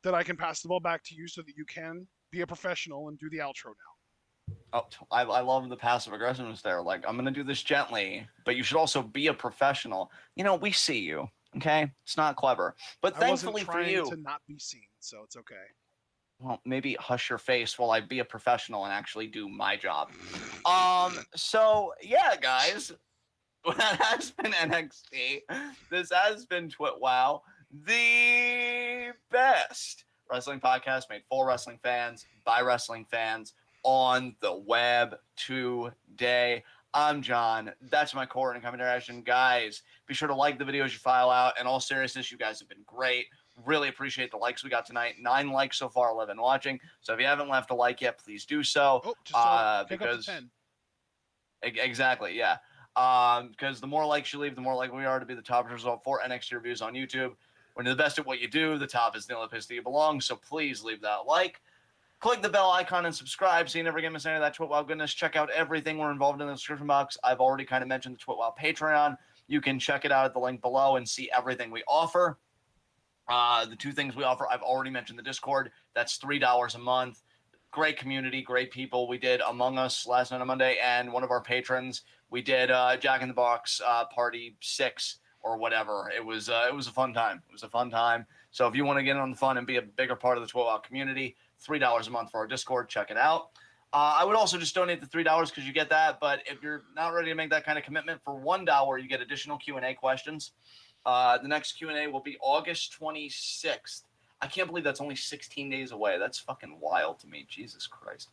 Speaker 2: that I can pass the ball back to you so that you can be a professional and do the outro now.
Speaker 1: Oh, I love the passive aggressiveness there. Like, I'm gonna do this gently, but you should also be a professional. You know, we see you. Okay, it's not clever, but thankfully for you,
Speaker 2: to not be seen, so it's okay.
Speaker 1: Well, maybe hush your face while I be a professional and actually do my job. So yeah, guys. That has been NXT. This has been TWitWoW, the best wrestling podcast made for wrestling fans by wrestling fans on the web today. I'm John. That's my coordinating commentary. Guys, be sure to like the videos you file out. In all seriousness, you guys have been great. Really appreciate the likes we got tonight. 9 likes so far, 11 watching. So if you haven't left a like yet, please do so.
Speaker 2: Oh, just pick
Speaker 1: because
Speaker 2: up to 10.
Speaker 1: Exactly, yeah. Because the more likes you leave, the more likely we are to be the top result for NXT reviews on YouTube. When you're the best at what you do, the top is the only place that you belong. So please leave that like. Click the bell icon and subscribe so you never get miss any of that TWitWoW goodness. Check out everything we're involved in the description box. I've already kind of mentioned the TWitWoW Patreon. You can check it out at the link below and see everything we offer. The 2 things we offer, I've already mentioned the Discord. That's $3 a month. Great community, great people. We did Among Us last night on Monday, and one of our patrons, we did Jack in the Box Party 6 or whatever. It was a fun time. It was a fun time. So if you want to get in on the fun and be a bigger part of the TWitWoW community, $3 a month for our Discord. Check it out. I would also just donate the $3 because you get that. But if you're not ready to make that kind of commitment, for $1, you get additional Q&A questions. The next Q&A will be August 26th. I can't believe that's only 16 days away. That's fucking wild to me. Jesus Christ.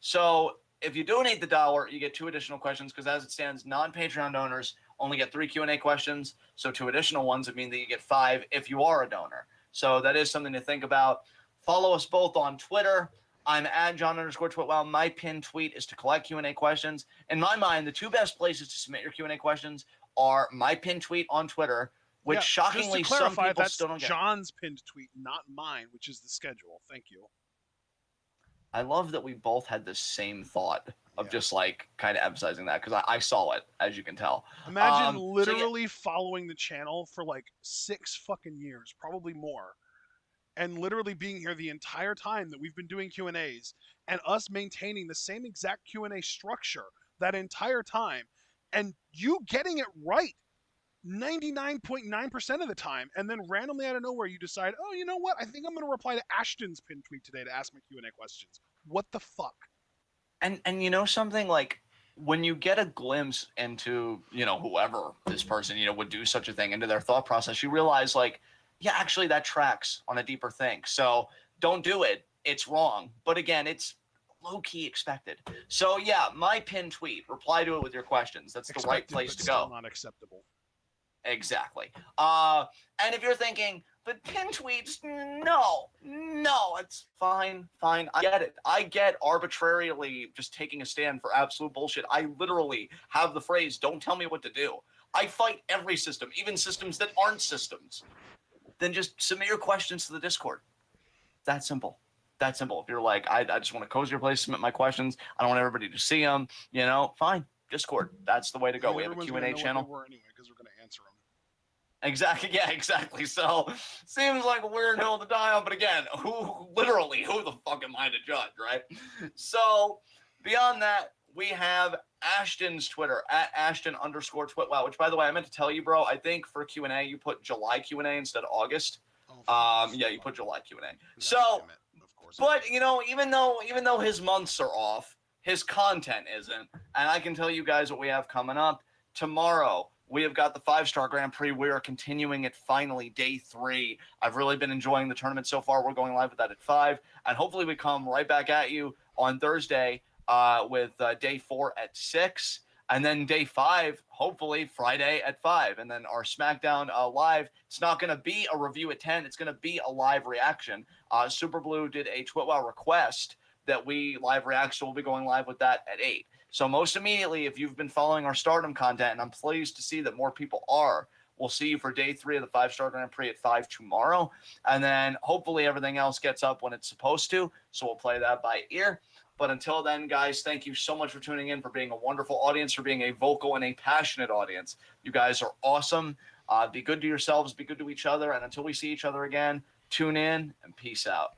Speaker 1: So if you donate the $1, you get 2 additional questions because as it stands, non-Patreon donors only get 3 Q&A questions. So 2 additional ones would mean that you get 5 if you are a donor. So that is something to think about. Follow us both on Twitter. I'm at John_TWitWoW. My pinned tweet is to collect Q&A questions. In my mind, the 2 best places to submit your Q&A questions are my pinned tweet on Twitter, which shockingly
Speaker 2: just to clarify,
Speaker 1: some people
Speaker 2: that's
Speaker 1: still don't get.
Speaker 2: John's pinned tweet, not mine, which is the schedule. Thank you.
Speaker 1: I love that we both had the same thought of just like kind of emphasizing that because I saw it, as you can tell.
Speaker 2: Imagine literally following the channel for like 6 fucking years, probably more, and literally being here the entire time that we've been doing Q&As, and us maintaining the same exact Q&A structure that entire time, and you getting it right 99.9% of the time, and then randomly out of nowhere you decide, oh, you know what? I think I'm going to reply to Ashton's pinned tweet today to ask my Q&A questions. What the fuck?
Speaker 1: And you know something, like, when you get a glimpse into, whoever this person, would do such a thing, into their thought process, you realize, like, yeah, actually that tracks on a deeper thing. So don't do it. It's wrong. But again, it's low-key expected. So yeah, my pinned tweet, reply to it with your questions. That's the right place to go.
Speaker 2: Still not acceptable.
Speaker 1: Exactly. And if you're thinking, but pin tweets, no, it's fine. I get it. I get arbitrarily just taking a stand for absolute bullshit. I literally have the phrase, don't tell me what to do. I fight every system, even systems that aren't systems. Then just submit your questions to the Discord. That simple. If you're like, I just want a cozier place to submit my questions. I don't want everybody to see them. Fine. Discord. That's the way to go. We have a Q&A channel.
Speaker 2: Anyway, because we're going to answer them.
Speaker 1: Exactly. Yeah, exactly. So seems like a weird hill to die on, but again, who the fuck am I to judge, right? So beyond that, we have Ashton's Twitter at Ashton_TwitWoW, which, by the way, I meant to tell you, bro. I think for Q&A you put July Q&A instead of August. Yeah, you put July Q&A. So, but even though his months are off, his content isn't, and I can tell you guys what we have coming up tomorrow. We have got the 5-Star Grand Prix. We are continuing it finally, day 3. I've really been enjoying the tournament so far. We're going live with that at 5. And hopefully we come right back at you on Thursday with day 4 at 6. And then day 5, hopefully Friday at 5. And then our SmackDown live, it's not going to be a review at 10. It's going to be a live reaction. Super Blue did a TwitWoW request that we live react, so we'll be going live with that at 8. So most immediately, if you've been following our Stardom content, and I'm pleased to see that more people are, we'll see you for day 3 of the 5-Star Grand Prix at 5 tomorrow. And then hopefully everything else gets up when it's supposed to. So we'll play that by ear. But until then, guys, thank you so much for tuning in, for being a wonderful audience, for being a vocal and a passionate audience. You guys are awesome. Be good to yourselves, be good to each other. And until we see each other again, tune in and peace out.